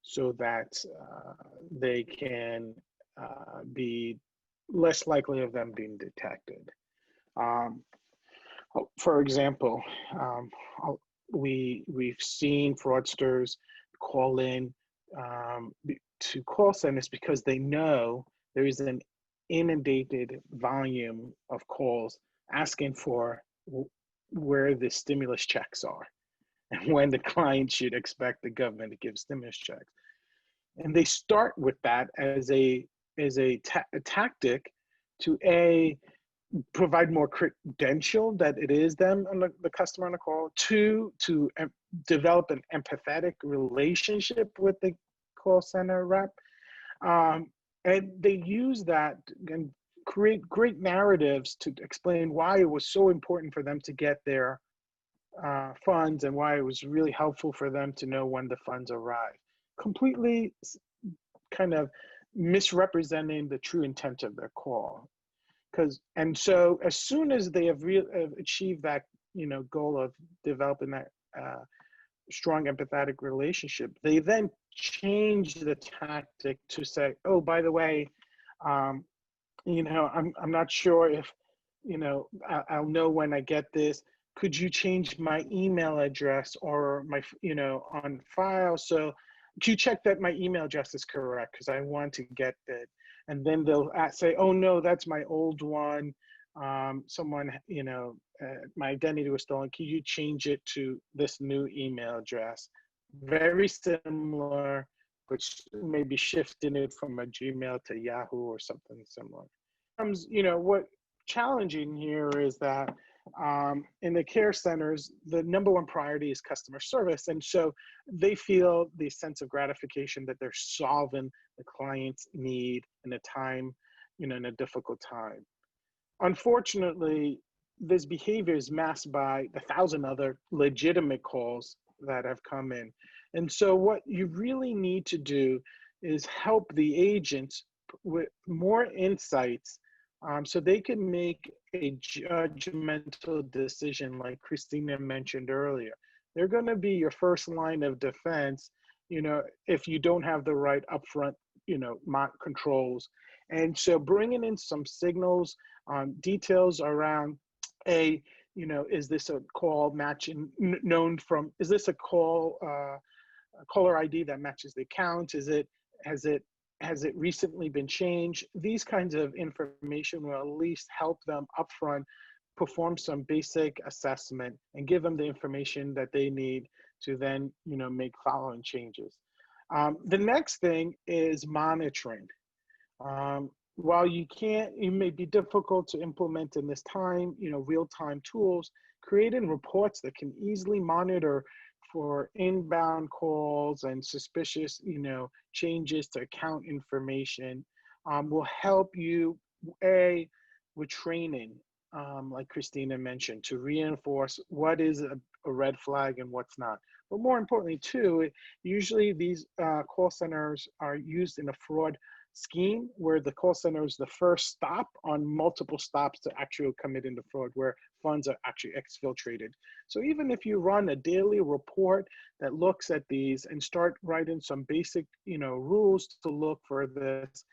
so that they can be less likely of them being detected. For example, we've seen fraudsters call in to call centers because they know there is an inundated volume of calls asking for where the stimulus checks are and when the client should expect the government to give stimulus checks. And they start with that as a tactic to provide more credential that it is them and the customer on the call, to develop an empathetic relationship with the call center rep. And they use that and create great narratives to explain why it was so important for them to get their funds and why it was really helpful for them to know when the funds arrive. Completely kind of misrepresenting the true intent of their call. And so as soon as they have achieved that goal of developing that strong empathetic relationship, they then change the tactic to say, oh, by the way, I'm not sure if I'll know when I get this. Could you change my email address or my on file? So could you check that my email address is correct, because I want to get that. And then they'll say, oh no, that's my old one. Someone, my identity was stolen. Can you change it to this new email address? Very similar, which maybe shifting it from a Gmail to Yahoo or something similar. What challenging here is that in the care centers, the number one priority is customer service. And so they feel the sense of gratification that they're solving the client's need in a time, in a difficult time. unfortunately, this behavior is masked by the 1,000 other legitimate calls that have come in. And so what you really need to do is help the agents with more insights so they can make a judgmental decision like Christina mentioned earlier. They're going to be your first line of defense, if you don't have the right upfront, controls. And so bringing in some signals, details around is this a call matching known from, is this a call, a caller ID that matches the account? Has it recently been changed? These kinds of information will at least help them upfront perform some basic assessment and give them the information that they need to then, make following changes. The next thing is monitoring. While it may be difficult to implement in this time, real-time tools, creating reports that can easily monitor for inbound calls and suspicious, changes to account information will help you, with training, like Christina mentioned, to reinforce what is a red flag and what's not. But more importantly, too, usually these call centers are used in a fraud scheme where the call center is the first stop on multiple stops to actually commit into fraud, where funds are actually exfiltrated. So even if you run a daily report that looks at these and start writing some basic, rules to look for this,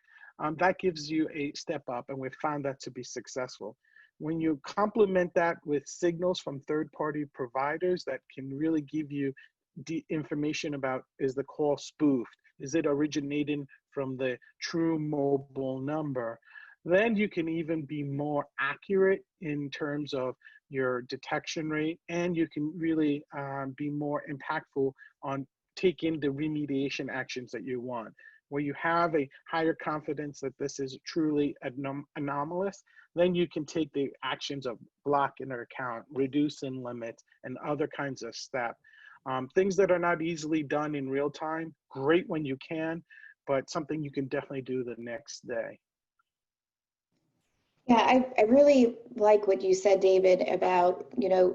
that gives you a step up, and we've found that to be successful. When you complement that with signals from third-party providers that can really give you information about, is the call spoofed? Is it originating from the true mobile number? Then you can even be more accurate in terms of your detection rate, and you can really be more impactful on taking the remediation actions that you want. Where you have a higher confidence that this is truly anomalous, then you can take the actions of blocking an account, reducing limits, and other kinds of steps. Things that are not easily done in real time, great when you can, but something you can definitely do the next day. Yeah, I really like what you said, David, about,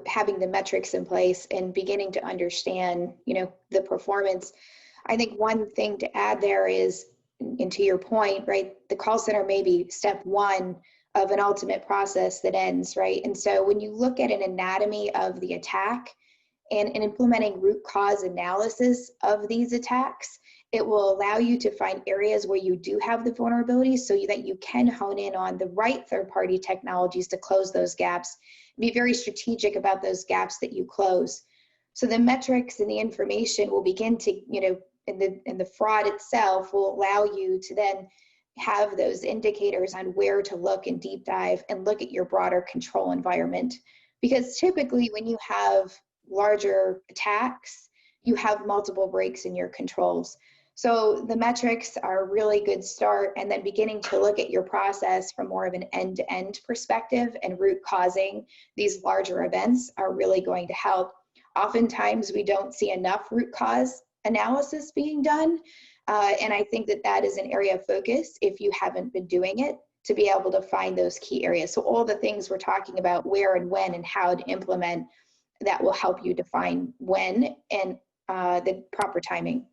having the metrics in place and beginning to understand, the performance. I think one thing to add there is, and to your point, right, the call center may be step one of an ultimate process that ends, right? And so when you look at an anatomy of the attack and implementing root cause analysis of these attacks, it will allow you to find areas where you do have the vulnerabilities so that you can hone in on the right third-party technologies to close those gaps. Be very strategic about those gaps that you close. So the metrics and the information will begin to, and the fraud itself will allow you to then have those indicators on where to look and deep dive and look at your broader control environment. Because typically when you have larger attacks, you have multiple breaks in your controls. So the metrics are a really good start, and then beginning to look at your process from more of an end-to-end perspective and root causing these larger events are really going to help. Oftentimes we don't see enough root cause analysis being done, and I think that is an area of focus if you haven't been doing it, to be able to find those key areas. So all the things we're talking about, where and when and how to implement, that will help you define when and the proper timing.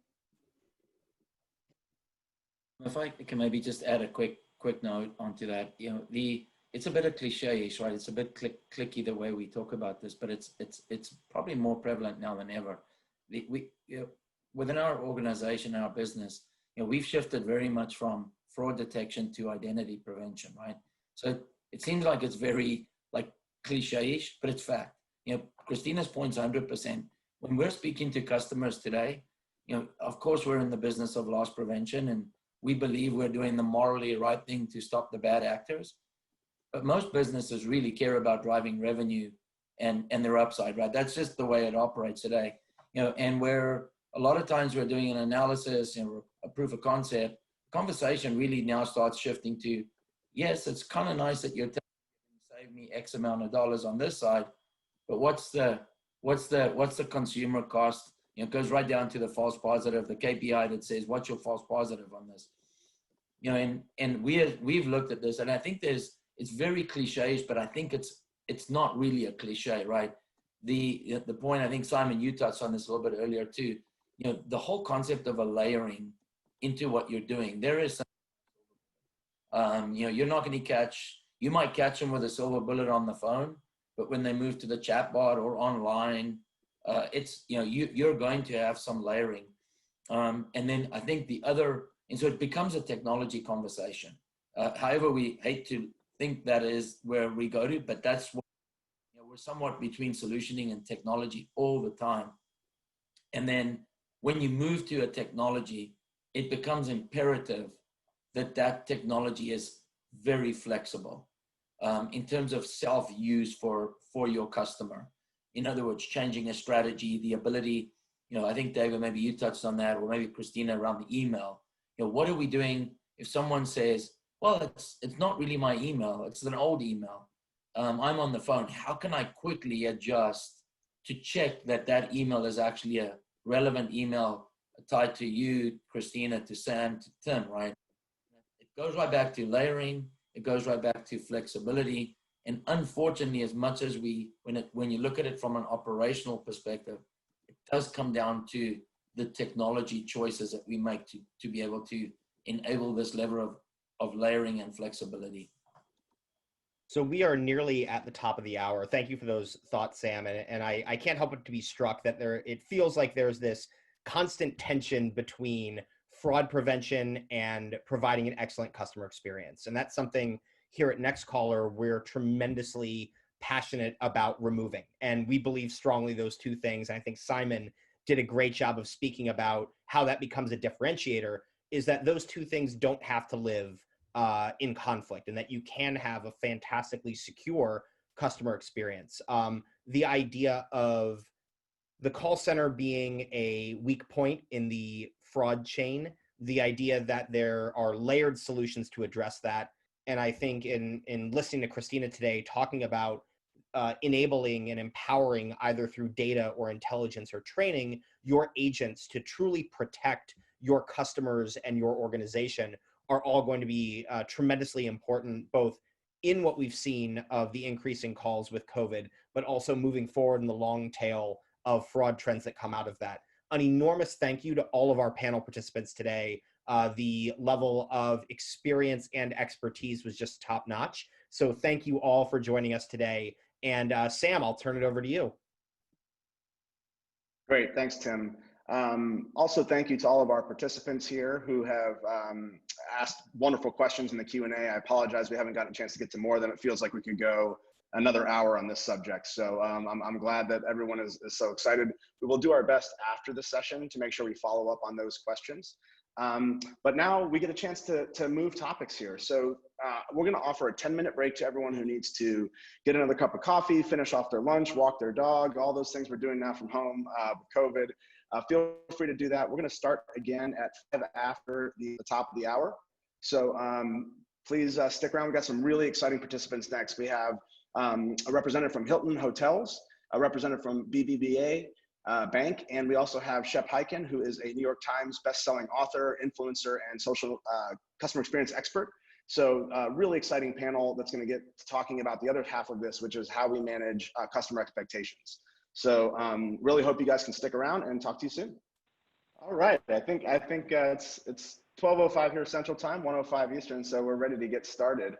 If I can maybe just add a quick note onto that, it's a bit of cliche-ish, right? It's a bit clicky the way we talk about this, but it's probably more prevalent now than ever. Within our organization, our business, we've shifted very much from fraud detection to identity prevention, right? So it seems like it's very cliche-ish, but it's fact. Christina's point's 100%. When we're speaking to customers today, of course we're in the business of loss prevention, and we believe we're doing the morally right thing to stop the bad actors. But most businesses really care about driving revenue and their upside, right? That's just the way it operates today. And where a lot of times we're doing an analysis, a proof of concept, conversation really now starts shifting to, yes, it's kind of nice that you're telling me to save me X amount of dollars on this side, but what's the consumer cost? It goes right down to the false positive, the KPI that says, what's your false positive on this? And we've looked at this, and I think it's it's very cliches, but I think it's not really a cliche, right? The point, I think, Simon, you touched on this a little bit earlier too, the whole concept of a layering into what you're doing. There is some, you're not going to you might catch them with a silver bullet on the phone, but when they move to the chatbot or online, you're going to have some layering. And then I think and so it becomes a technology conversation. However, we hate to think that is where we go to, but that's what, we're somewhat between solutioning and technology all the time. And then when you move to a technology, it becomes imperative that technology is very flexible in terms of self-use for your customer. In other words, changing a strategy, the ability, I think, David, maybe you touched on that, or maybe Christina, around the email. What are we doing if someone says, well, it's not really my email, it's an old email. I'm on the phone. How can I quickly adjust to check that email is actually a relevant email tied to you, Christina, to Sam, to Tim, right? It goes right back to layering. It goes right back to flexibility. And unfortunately, as much as when you look at it from an operational perspective, it does come down to the technology choices that we make to be able to enable this level of layering and flexibility. So we are nearly at the top of the hour. Thank you for those thoughts, Sam. And I can't help but to be struck that it feels like there's this constant tension between fraud prevention and providing an excellent customer experience. And that's something here at Nextcaller we're tremendously passionate about removing. And we believe strongly those two things. And I think Simon did a great job of speaking about how that becomes a differentiator, is that those two things don't have to live in conflict, and that you can have a fantastically secure customer experience. The idea of the call center being a weak point in the fraud chain, the idea that there are layered solutions to address that. And I think in listening to Christina today, talking about enabling and empowering, either through data or intelligence or training, your agents to truly protect your customers and your organization, are all going to be tremendously important, both in what we've seen of the increasing calls with COVID, but also moving forward in the long tail of fraud trends that come out of that. An enormous thank you to all of our panel participants today. The level of experience and expertise was just top notch. So thank you all for joining us today. And Sam, I'll turn it over to you. Great, thanks, Tim. Also, thank you to all of our participants here who have asked wonderful questions in the Q&A. I apologize we haven't gotten a chance to get to more than it feels like we could go another hour on this subject. So I'm glad that everyone is so excited. We will do our best after the session to make sure we follow up on those questions. But now we get a chance to move topics here. So we're going to offer a 10-minute break to everyone who needs to get another cup of coffee, finish off their lunch, walk their dog, all those things we're doing now from home with COVID. Feel free to do that. We're going to start again at 5 after the top of the hour. So please stick around. We've got some really exciting participants next. We have a representative from Hilton Hotels, a representative from BBVA Bank, and we also have Shep Hyken, who is a New York Times bestselling author, influencer, and social customer experience expert. So really exciting panel that's going to get talking about the other half of this, which is how we manage customer expectations. So really hope you guys can stick around, and talk to you soon. All right, I think it's 12:05 here Central Time, 1:05 Eastern, so we're ready to get started.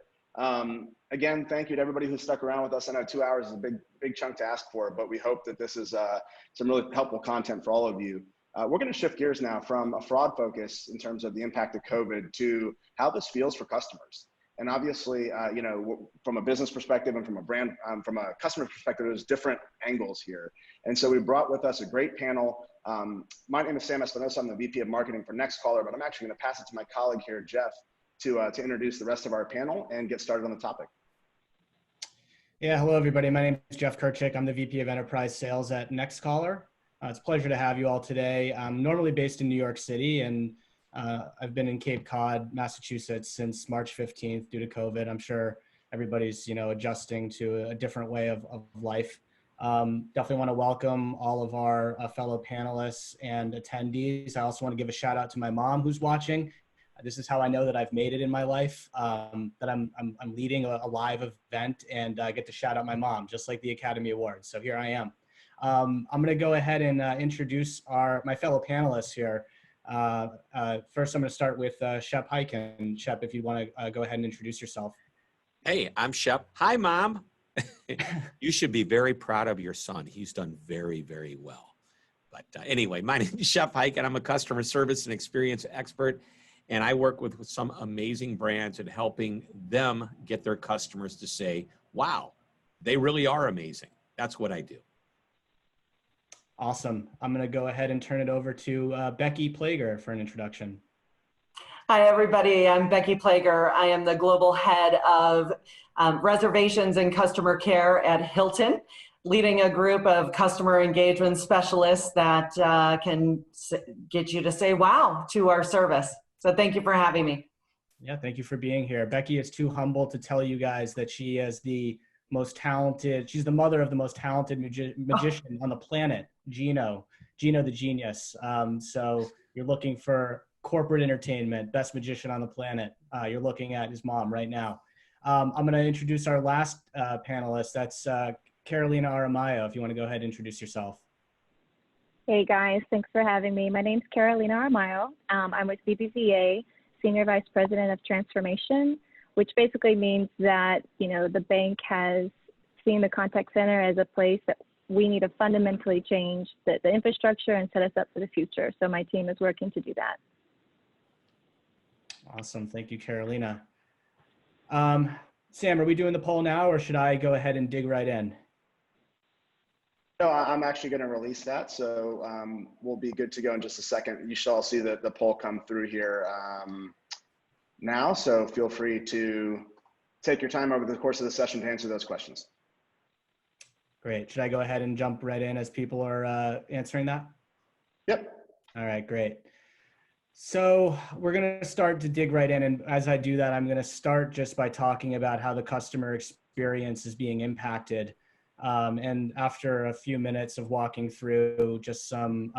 Again, thank you to everybody who stuck around with us. I know 2 hours is a big chunk to ask for, but we hope that this is some really helpful content for all of you. We're going to shift gears now from a fraud focus in terms of the impact of COVID to how this feels for customers. And obviously, from a business perspective and from a brand, from a customer perspective, there's different angles here. And so we brought with us a great panel. My name is Sam Espinosa. I'm the VP of Marketing for Nextcaller, but I'm actually going to pass it to my colleague here, Jeff, to introduce the rest of our panel and get started on the topic. Yeah, hello everybody. My name is Jeff Kirchick. I'm the VP of Enterprise Sales at Nextcaller. It's a pleasure to have you all today. I'm normally based in New York City, and I've been in Cape Cod, Massachusetts since March 15th due to COVID. I'm sure everybody's adjusting to a different way of life. Definitely want to welcome all of our fellow panelists and attendees. I also want to give a shout out to my mom who's watching. This is how I know that I've made it in my life, that I'm leading a live event and I get to shout out my mom, just like the Academy Awards. So here I am. I'm going to go ahead and introduce my fellow panelists here. First, I'm going to start with Shep Hyken. Shep, if you want to go ahead and introduce yourself. Hey, I'm Shep. Hi, Mom. You should be very proud of your son. He's done very, very well. But anyway, my name is Shep Hyken. I'm a customer service and experience expert, and I work with some amazing brands and helping them get their customers to say, wow, they really are amazing. That's what I do. Awesome. I'm going to go ahead and turn it over to Becky Plager for an introduction. Hi, everybody. I'm Becky Plager. I am the global head of reservations and customer care at Hilton, leading a group of customer engagement specialists that can get you to say wow to our service. So thank you for having me. Yeah, thank you for being here. Becky is too humble to tell you guys that she is the most talented, she's the mother of the most talented magician on the planet, Gino the genius. So you're looking for corporate entertainment, best magician on the planet. You're looking at his mom right now. I'm going to introduce our last panelist. That's Carolina Aramayo. If you want to go ahead and introduce yourself. Hey guys, thanks for having me. My name's Carolina Aramayo. I'm with BBVA, Senior Vice President of Transformation, which basically means that, you know, the bank has seen the contact center as a place that we need to fundamentally change the infrastructure and set us up for the future. So my team is working to do that. Awesome. Thank you, Carolina. Sam, are we doing the poll now, or should I go ahead and dig right in? No, I'm actually going to release that. So we'll be good to go in just a second. You should all see the poll come through here now. So feel free to take your time over the course of the session to answer those questions. Great. Should I go ahead and jump right in as people are answering that? Yep. All right, great. So we're going to start to dig right in. And as I do that, I'm going to start just by talking about how the customer experience is being impacted. And after a few minutes of walking through just some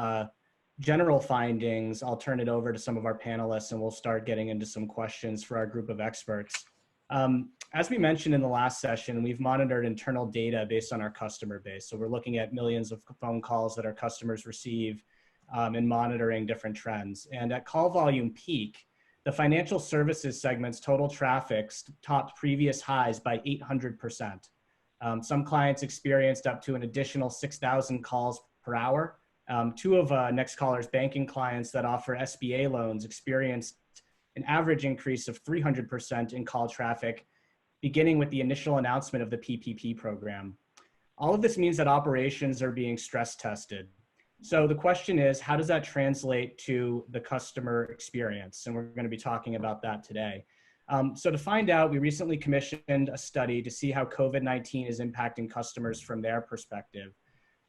general findings, I'll turn it over to some of our panelists and we'll start getting into some questions for our group of experts. As we mentioned in the last session, we've monitored internal data based on our customer base. So we're looking at millions of phone calls that our customers receive and monitoring different trends. And at call volume peak, the financial services segment's total traffic topped previous highs by 800%. Some clients experienced up to an additional 6,000 calls per hour. Two of NextCaller's banking clients that offer SBA loans experienced an average increase of 300% in call traffic, beginning with the initial announcement of the PPP program. All of this means that operations are being stress tested. So the question is, how does that translate to the customer experience? And we're going to be talking about that today. So to find out, we recently commissioned a study to see how COVID-19 is impacting customers from their perspective.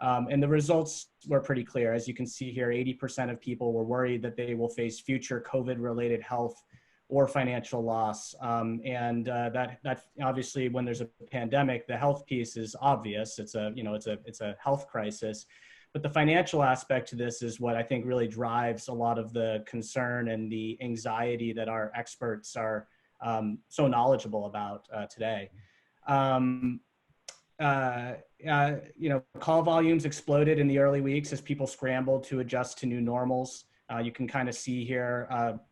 And the results were pretty clear. As you can see here, 80% of people were worried that they will face future COVID-related health or financial loss. That obviously, when there's a pandemic, the health piece is obvious. It's a health crisis. But the financial aspect to this is what I think really drives a lot of the concern and the anxiety that our experts are so knowledgeable about today. Call volumes exploded in the early weeks as people scrambled to adjust to new normals. You can kind of see here,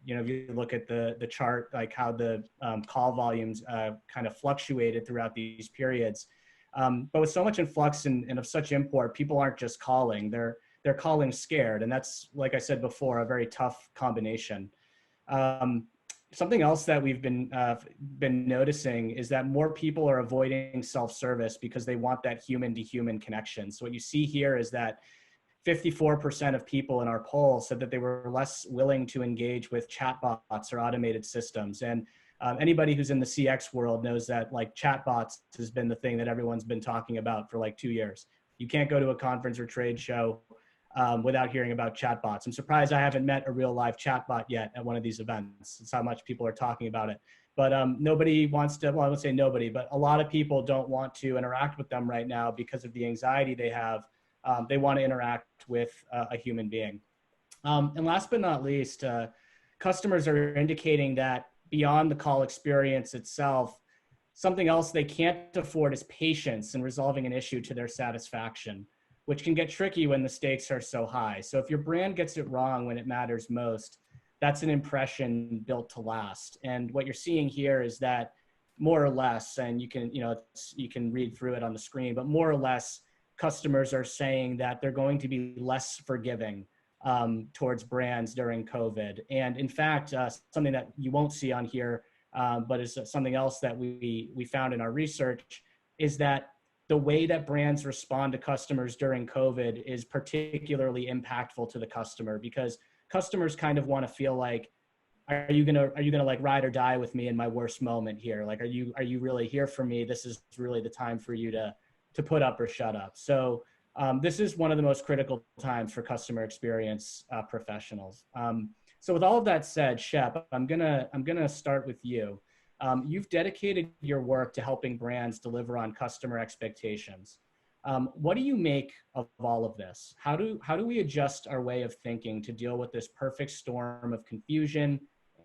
if you look at the chart, like how the call volumes kind of fluctuated throughout these periods. But with so much influx and of such import, people aren't just calling, they're calling scared. And that's, like I said before, a very tough combination. Something else that we've been noticing is that more people are avoiding self-service because they want that human-to-human connection. So what you see here is that 54% of people in our poll said that they were less willing to engage with chatbots or automated systems. And anybody who's in the CX world knows that like chatbots has been the thing that everyone's been talking about for like 2 years. You can't go to a conference or trade show without hearing about chatbots. I'm surprised I haven't met a real live chatbot yet at one of these events. It's how much people are talking about it. But nobody wants to, well, I would say nobody, but a lot of people don't want to interact with them right now because of the anxiety they have. They want to interact with a human being. And last but not least, customers are indicating that beyond the call experience itself, something else they can't afford is patience in resolving an issue to their satisfaction, which can get tricky when the stakes are so high. So if your brand gets it wrong when it matters most, that's an impression built to last. And what you're seeing here is that more or less, and you can, you can read through it on the screen, but more or less, customers are saying that they're going to be less forgiving towards brands during COVID. And in fact, something that you won't see on here, but is something else that we found in our research, is that the way that brands respond to customers during COVID is particularly impactful to the customer, because customers kind of want to feel like, are you gonna like ride or die with me in my worst moment here? Like, are you really here for me? This is really the time for you to put up or shut up. So this is one of the most critical times for customer experience professionals. So with all of that said, Shep, I'm gonna start with you. You've dedicated your work to helping brands deliver on customer expectations. What do you make of all of this? How do we adjust our way of thinking to deal with this perfect storm of confusion,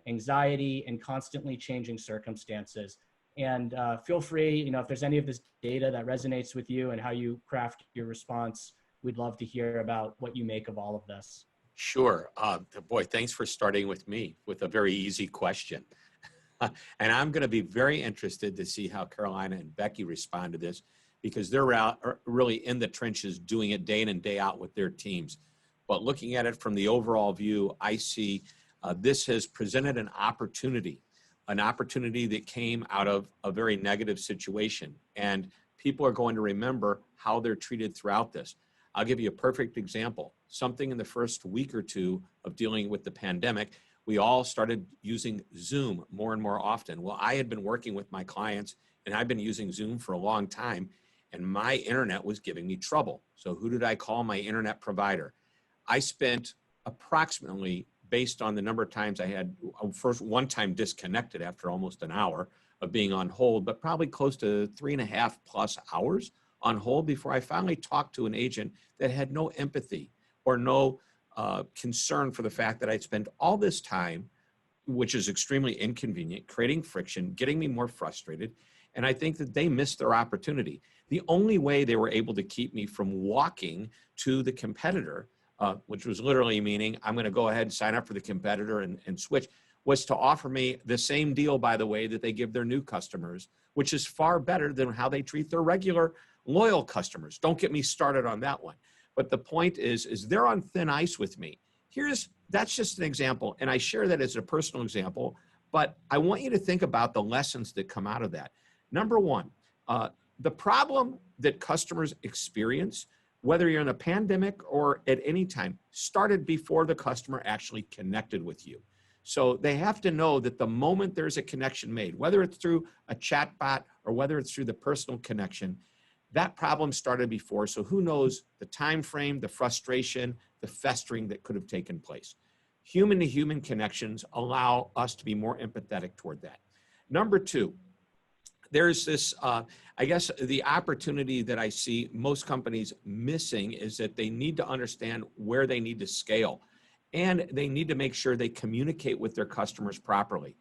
anxiety, and constantly changing circumstances? And feel free, if there's any of this data that resonates with you and how you craft your response, we'd love to hear about what you make of all of this. Sure. Boy, thanks for starting with me with a very easy question. And I'm going to be very interested to see how Carolina and Becky respond to this, because they're really in the trenches doing it day in and day out with their teams. But looking at it from the overall view, I see this has presented an opportunity that came out of a very negative situation. And people are going to remember how they're treated throughout this. I'll give you a perfect example. Something in the first week or two of dealing with the pandemic, we all started using Zoom more and more often. Well, I had been working with my clients and I've been using Zoom for a long time, and my internet was giving me trouble. So who did I call? My internet provider. I spent approximately, based on the number of times I had first one time disconnected after almost an hour of being on hold, but probably close to 3.5+ hours on hold before I finally talked to an agent that had no empathy or no concern for the fact that I'd spent all this time, which is extremely inconvenient, creating friction, getting me more frustrated. And I think that they missed their opportunity. The only way they were able to keep me from walking to the competitor, which was literally meaning I'm going to go ahead and sign up for the competitor and switch, was to offer me the same deal, by the way, that they give their new customers, which is far better than how they treat their regular loyal customers. Don't get me started on that one. But the point is they're on thin ice with me. That's just an example, and I share that as a personal example, but I want you to think about the lessons that come out of that. Number one, the problem that customers experience, whether you're in a pandemic or at any time, started before the customer actually connected with you. So they have to know that the moment there's a connection made, whether it's through a chat bot or whether it's through the personal connection, that problem started before. So who knows the time frame, the frustration, the festering that could have taken place. Human to human connections allow us to be more empathetic toward that. Number two, there's this, I guess the opportunity that I see most companies missing is that they need to understand where they need to scale, and they need to make sure they communicate with their customers properly.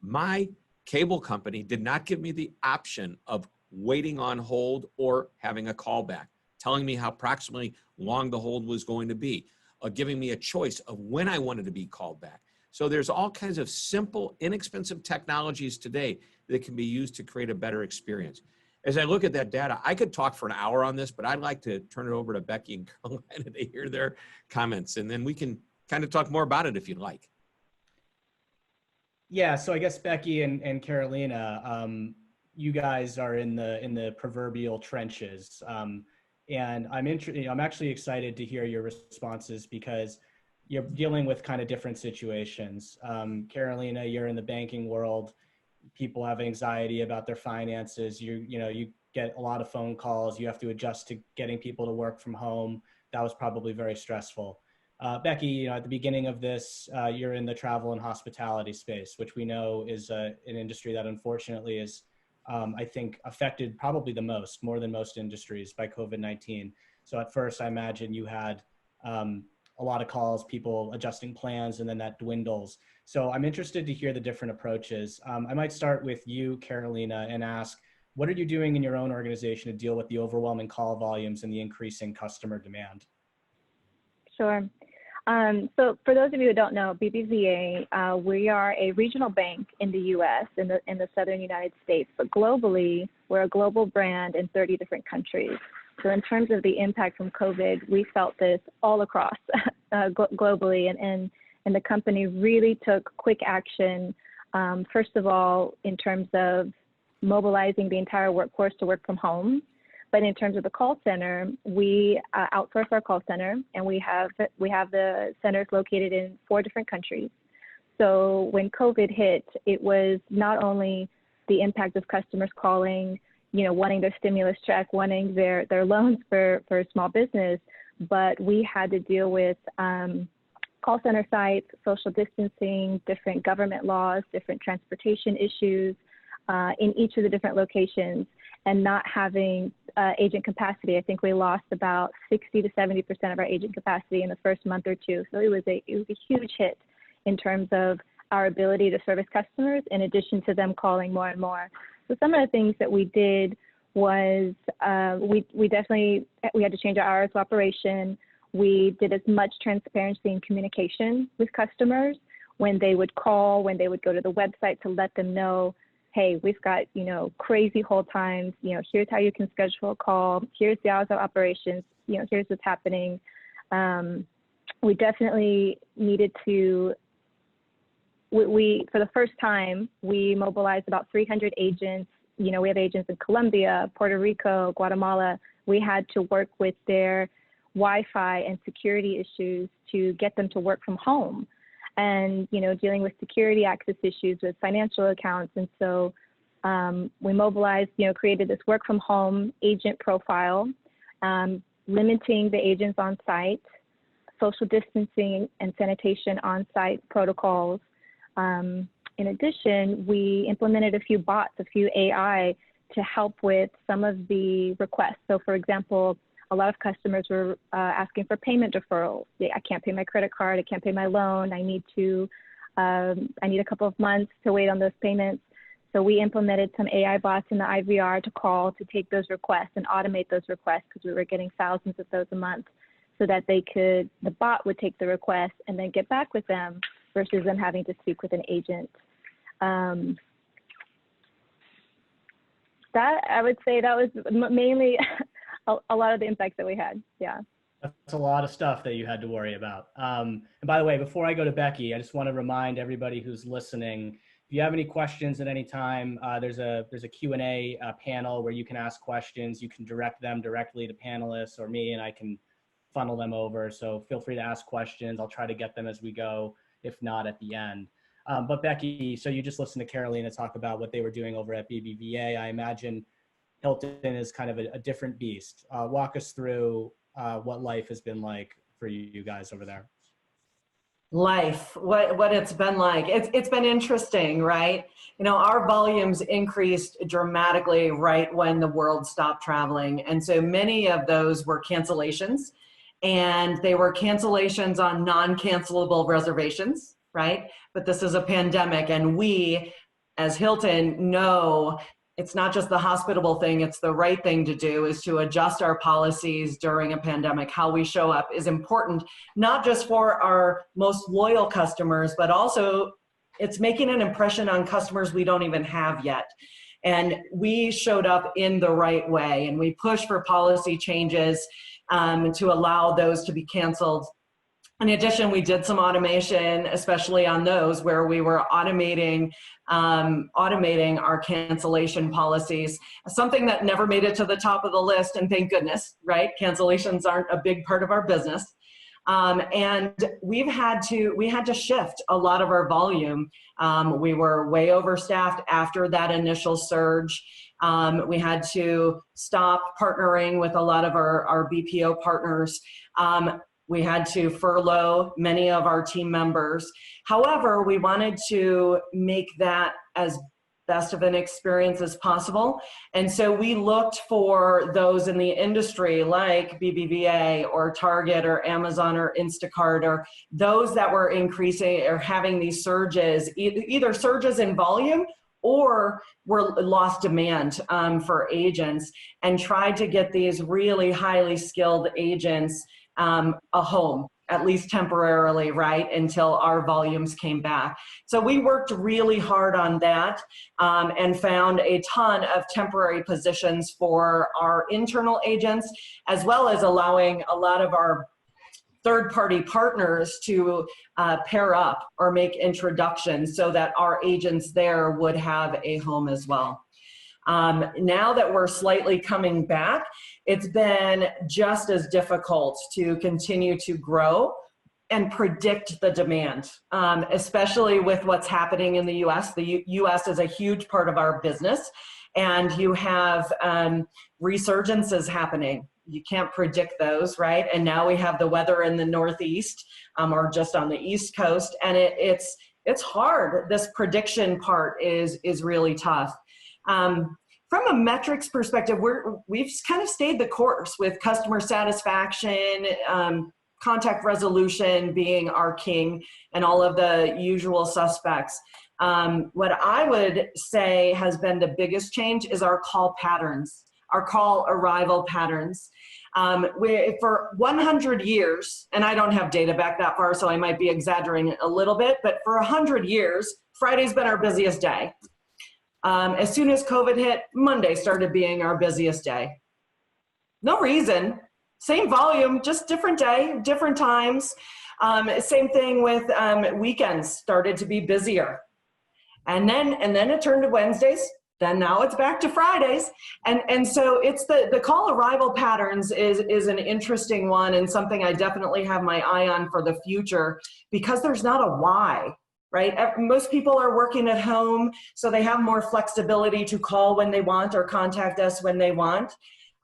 My cable company did not give me the option of waiting on hold or having a callback, telling me how approximately long the hold was going to be, giving me a choice of when I wanted to be called back. So there's all kinds of simple, inexpensive technologies today that can be used to create a better experience. As I look at that data, I could talk for an hour on this, but I'd like to turn it over to Becky and Carolina to hear their comments, and then we can kind of talk more about it if you'd like. Yeah, so I guess Becky and Carolina, you guys are in the proverbial trenches, and I'm actually excited to hear your responses, because you're dealing with kind of different situations. Carolina, you're in the banking world. People have anxiety about their finances. You get a lot of phone calls. You have to adjust to getting people to work from home. That was probably very stressful. Becky, at the beginning of this, you're in the travel and hospitality space, which we know is an industry that unfortunately is, I think, affected probably the most, more than most industries, by COVID-19. So at first, I imagine you had a lot of calls, people adjusting plans, and then that dwindles. So I'm interested to hear the different approaches. I might start with you, Carolina, and ask, what are you doing in your own organization to deal with the overwhelming call volumes and the increasing customer demand? Sure. So for those of you who don't know, BBVA, we are a regional bank in the U.S., in the southern United States, but globally, we're a global brand in 30 different countries. So in terms of the impact from COVID, we felt this all across globally, and the company really took quick action, first of all, in terms of mobilizing the entire workforce to work from home. But in terms of the call center, we outsource our call center, and we have the centers located in 4 different countries. So when COVID hit, it was not only the impact of customers calling, wanting their stimulus check, wanting their loans for small business, but we had to deal with call center sites, social distancing, different government laws, different transportation issues in each of the different locations, and not having agent capacity. I think we lost about 60 to 70% of our agent capacity in the first month or two. So it was a huge hit in terms of our ability to service customers, in addition to them calling more and more. So some of the things that we did was we had to change our hours of operation. We did as much transparency and communication with customers when they would call, when they would go to the website, to let them know, hey, we've got, crazy hold times, here's how you can schedule a call, here's the hours of operations, here's what's happening. We definitely needed to, for the first time, we mobilized about 300 agents. We have agents in Colombia, Puerto Rico, Guatemala. We had to work with their Wi-Fi and security issues to get them to work from home, and dealing with security access issues with financial accounts. And so we mobilized, created this work from home agent profile, limiting the agents on site, social distancing and sanitation on site protocols. In addition, we implemented a few bots, a few AI, to help with some of the requests. So for example, a lot of customers were asking for payment deferrals. I can't pay my credit card, I can't pay my loan, I need a couple of months to wait on those payments. So we implemented some AI bots in the IVR to call, to take those requests and automate those requests, because we were getting thousands of those a month, so that the bot would take the request and then get back with them, versus them having to speak with an agent. That, I would say, that was mainly a lot of the impacts that we had. Yeah. That's a lot of stuff that you had to worry about. And by the way, before I go to Becky, I just want to remind everybody who's listening, if you have any questions at any time, there's a Q&A panel where you can ask questions. You can direct them directly to panelists or me, and I can funnel them over. So feel free to ask questions. I'll try to get them as we go, if not at the end. But Becky, so you just listened to Carolina talk about what they were doing over at BBVA. I imagine Hilton is kind of a different beast. Walk us through what life has been like for you guys over there. Life, what it's been like. It's been interesting, right? Our volumes increased dramatically right when the world stopped traveling. And so many of those were cancellations, and they were cancellations on non-cancelable reservations, right? But this is a pandemic, and we, as Hilton, know it's not just the hospitable thing, it's the right thing to do, is to adjust our policies during a pandemic. How we show up is important, not just for our most loyal customers, but also it's making an impression on customers we don't even have yet. And we showed up in the right way, and we pushed for policy changes to allow those to be canceled. In addition, we did some automation, especially on those where we were automating our cancellation policies, something that never made it to the top of the list, and thank goodness, right? Cancellations aren't a big part of our business. And we had to shift a lot of our volume. We were way overstaffed after that initial surge. We had to stop partnering with a lot of our BPO partners. We had to furlough many of our team members. However, we wanted to make that as best of an experience as possible. And so we looked for those in the industry like BBVA or Target or Amazon or Instacart, or those that were increasing or having these surges, either surges in volume or were lost demand for agents, and tried to get these really highly skilled agents a home, at least temporarily, right, until our volumes came back. So we worked really hard on that and found a ton of temporary positions for our internal agents, as well as allowing a lot of our third-party partners to pair up or make introductions so that our agents there would have a home as well. Now that we're slightly coming back, it's been just as difficult to continue to grow and predict the demand, especially with what's happening in the US. The US is a huge part of our business, and you have resurgences happening. You can't predict those, right? And now we have the weather in the Northeast or just on the East Coast, and it's hard. This prediction part is really tough. From a metrics perspective, we've kind of stayed the course with customer satisfaction, contact resolution being our king, and all of the usual suspects. What I would say has been the biggest change is our call patterns, our call arrival patterns. For 100 years, and I don't have data back that far, so I might be exaggerating a little bit, but for 100 years, Friday's been our busiest day. As soon as COVID hit, Monday started being our busiest day. No reason, same volume, just different day, different times. Same thing with weekends, started to be busier. And then it turned to Wednesdays, then now it's back to Fridays. And so it's the call arrival patterns is an interesting one, and something I definitely have my eye on for the future, because there's not a why. Right? Most people are working at home, so they have more flexibility to call when they want or contact us when they want.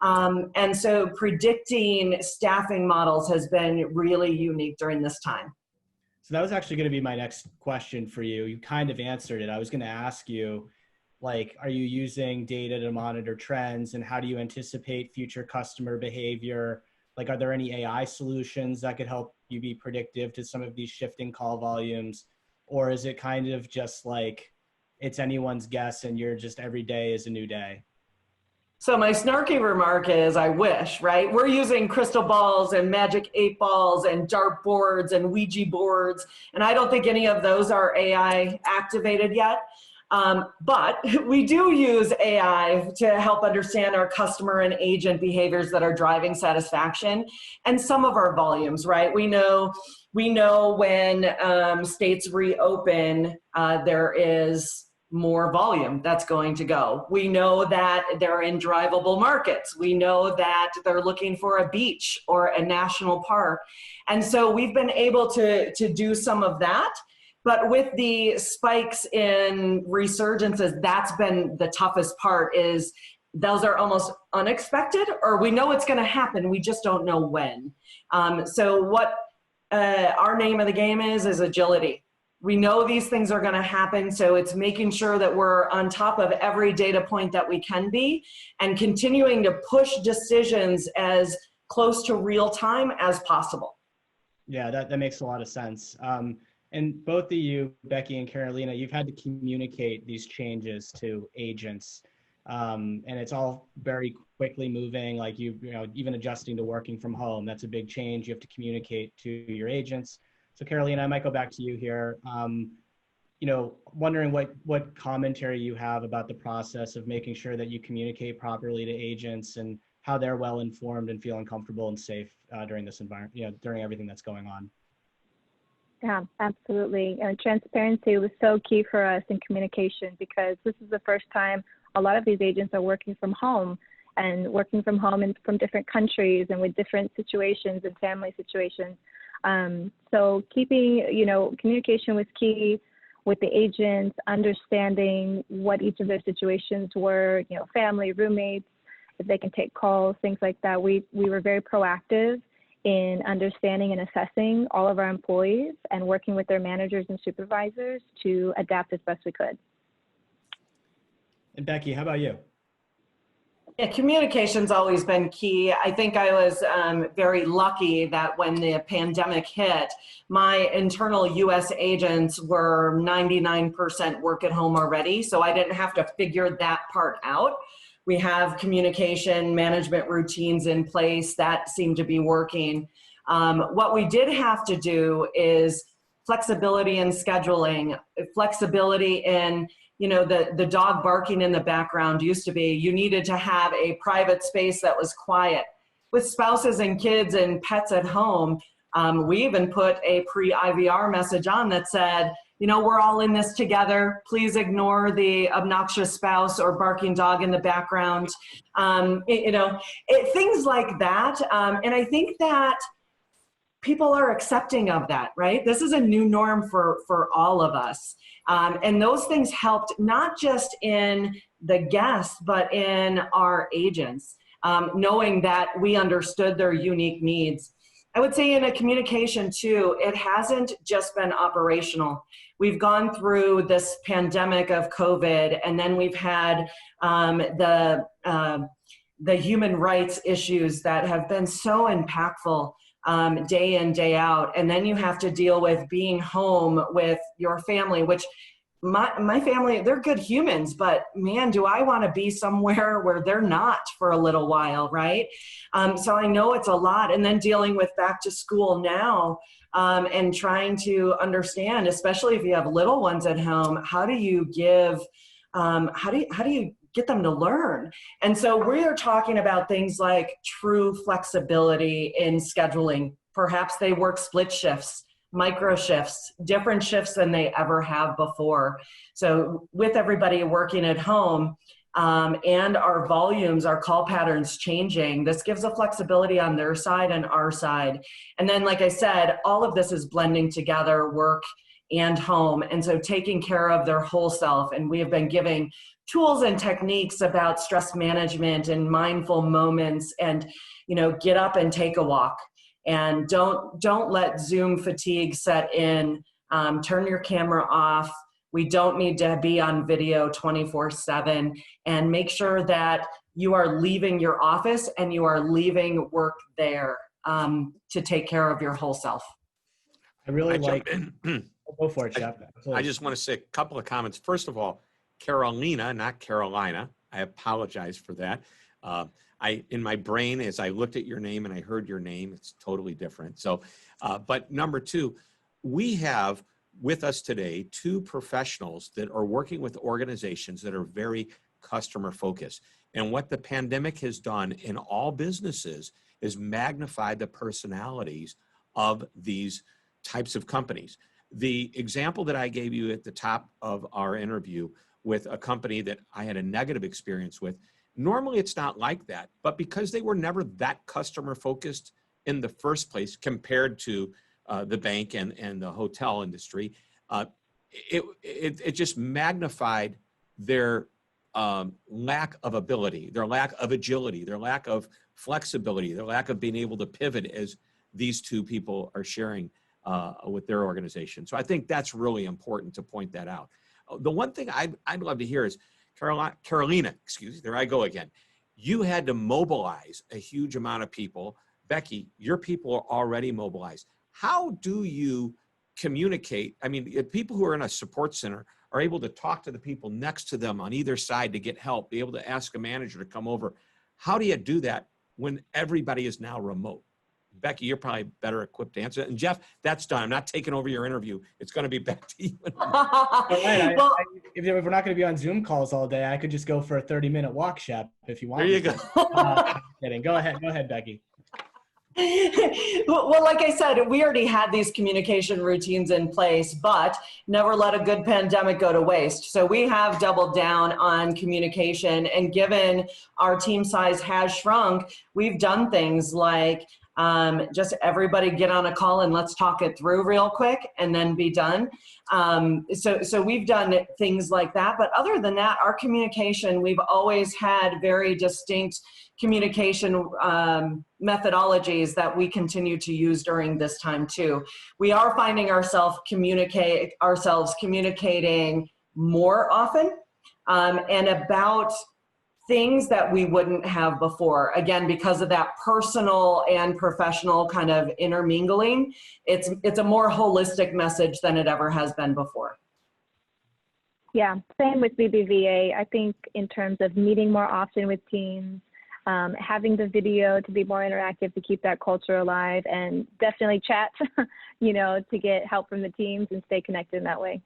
And so predicting staffing models has been really unique during this time. So that was actually going to be my next question for you. You kind of answered it. I was going to ask you, like, are you using data to monitor trends, and how do you anticipate future customer behavior? Like, are there any AI solutions that could help you be predictive to some of these shifting call volumes? Or is it kind of just like it's anyone's guess and you're just every day is a new day? So my snarky remark is, I wish, right? We're using crystal balls and magic 8 balls and dart boards and Ouija boards, and I don't think any of those are AI activated yet. But we do use AI to help understand our customer and agent behaviors that are driving satisfaction and some of our volumes, right? We know when states reopen, there is more volume that's going to go. We know that they're in drivable markets. We know that they're looking for a beach or a national park. And so we've been able to do some of that. But with the spikes in resurgences, that's been the toughest part, is those are almost unexpected, or we know it's going to happen, we just don't know when. So what our name of the game is agility. We know these things are going to happen, so it's making sure that we're on top of every data point that we can be, and continuing to push decisions as close to real time as possible. Yeah, that makes a lot of sense. And both of you, Becky and Carolina, you've had to communicate these changes to agents. And it's all very quickly moving, like you know, even adjusting to working from home, that's a big change. You have to communicate to your agents. So Carolina, I might go back to you here. You know, wondering what commentary you have about the process of making sure that you communicate properly to agents, and how they're well informed and feeling comfortable and safe during this environment, you know, during everything that's going on. Yeah, absolutely. Transparency was so key for us in communication, because this is the first time a lot of these agents are working from home, and working from home and from different countries and with different situations and family situations. So keeping, you know, communication was key with the agents, understanding what each of their situations were, you know, family, roommates, if they can take calls, things like that. We were very proactive in understanding and assessing all of our employees and working with their managers and supervisors to adapt as best we could. And Becky, how about you? Yeah, communication's always been key. I think I was very lucky that when the pandemic hit, my internal US agents were 99% work at home already, so I didn't have to figure that part out. We have communication management routines in place that seem to be working. What we did have to do is flexibility in scheduling, flexibility in, you know, the dog barking in the background used to be, you needed to have a private space that was quiet. With spouses and kids and pets at home, we even put a pre-IVR message on that said, you know, we're all in this together. Please ignore the obnoxious spouse or barking dog in the background. Things like that. And I think that people are accepting of that, right? This is a new norm for all of us. And those things helped not just in the guests, but in our agents, knowing that we understood their unique needs. I would say in a communication too, it hasn't just been operational. We've gone through this pandemic of COVID, and then we've had the human rights issues that have been so impactful day in, day out. And then you have to deal with being home with your family, which my family, they're good humans, but man, do I want to be somewhere where they're not for a little while, right? So I know it's a lot. And then dealing with back to school now and trying to understand, especially if you have little ones at home, how do you give, how do you get them to learn? And so we are talking about things like true flexibility in scheduling. Perhaps they work split shifts, micro shifts, different shifts than they ever have before. So with everybody working at home and our volumes, our call patterns changing, this gives a flexibility on their side and our side. And then, like I said, all of this is blending together, work and home. And so taking care of their whole self. And we have been giving tools and techniques about stress management and mindful moments, and, you know, get up and take a walk. And don't let Zoom fatigue set in. Turn your camera off. We don't need to be on video 24/7, and make sure that you are leaving your office and you are leaving work there to take care of your whole self. I really like, go for it, Chef. I just want to say a couple of comments. First of all, Carolina, not Carolina. I apologize for that. In my brain, as I looked at your name and I heard your name, it's totally different. So, but number two, we have with us today two professionals that are working with organizations that are very customer focused. And what the pandemic has done in all businesses is magnified the personalities of these types of companies. The example that I gave you at the top of our interview with a company that I had a negative experience with, normally it's not like that, but because they were never that customer focused in the first place compared to the bank and the hotel industry, it just magnified their lack of ability, their lack of agility, their lack of flexibility, their lack of being able to pivot, as these two people are sharing with their organization. So I think that's really important to point that out. The one thing I'd love to hear is, Carolina, excuse me, there I go again. You had to mobilize a huge amount of people. Becky, your people are already mobilized. How do you communicate? I mean, if people who are in a support center are able to talk to the people next to them on either side to get help, be able to ask a manager to come over. How do you do that when everybody is now remote? Becky, you're probably better equipped to answer it. And Jeff, that's done. I'm not taking over your interview. It's going to be back to you. If we're not going to be on Zoom calls all day, I could just go for a 30-minute walk, Shep, if you want. There you go. I'm kidding. Go ahead, Becky. Well, like I said, we already had these communication routines in place, but never let a good pandemic go to waste. So we have doubled down on communication, and given our team size has shrunk, we've done things like just everybody get on a call and let's talk it through real quick and then be done. So we've done things like that. But other than that, our communication, we've always had very distinct communication methodologies that we continue to use during this time too. We are finding ourselves communicating more often. and about things that we wouldn't have before. Again, because of that personal and professional kind of intermingling, it's a more holistic message than it ever has been before. Yeah, same with BBVA. I think in terms of meeting more often with teams, having the video to be more interactive to keep that culture alive, and definitely chat, to get help from the teams and stay connected in that way.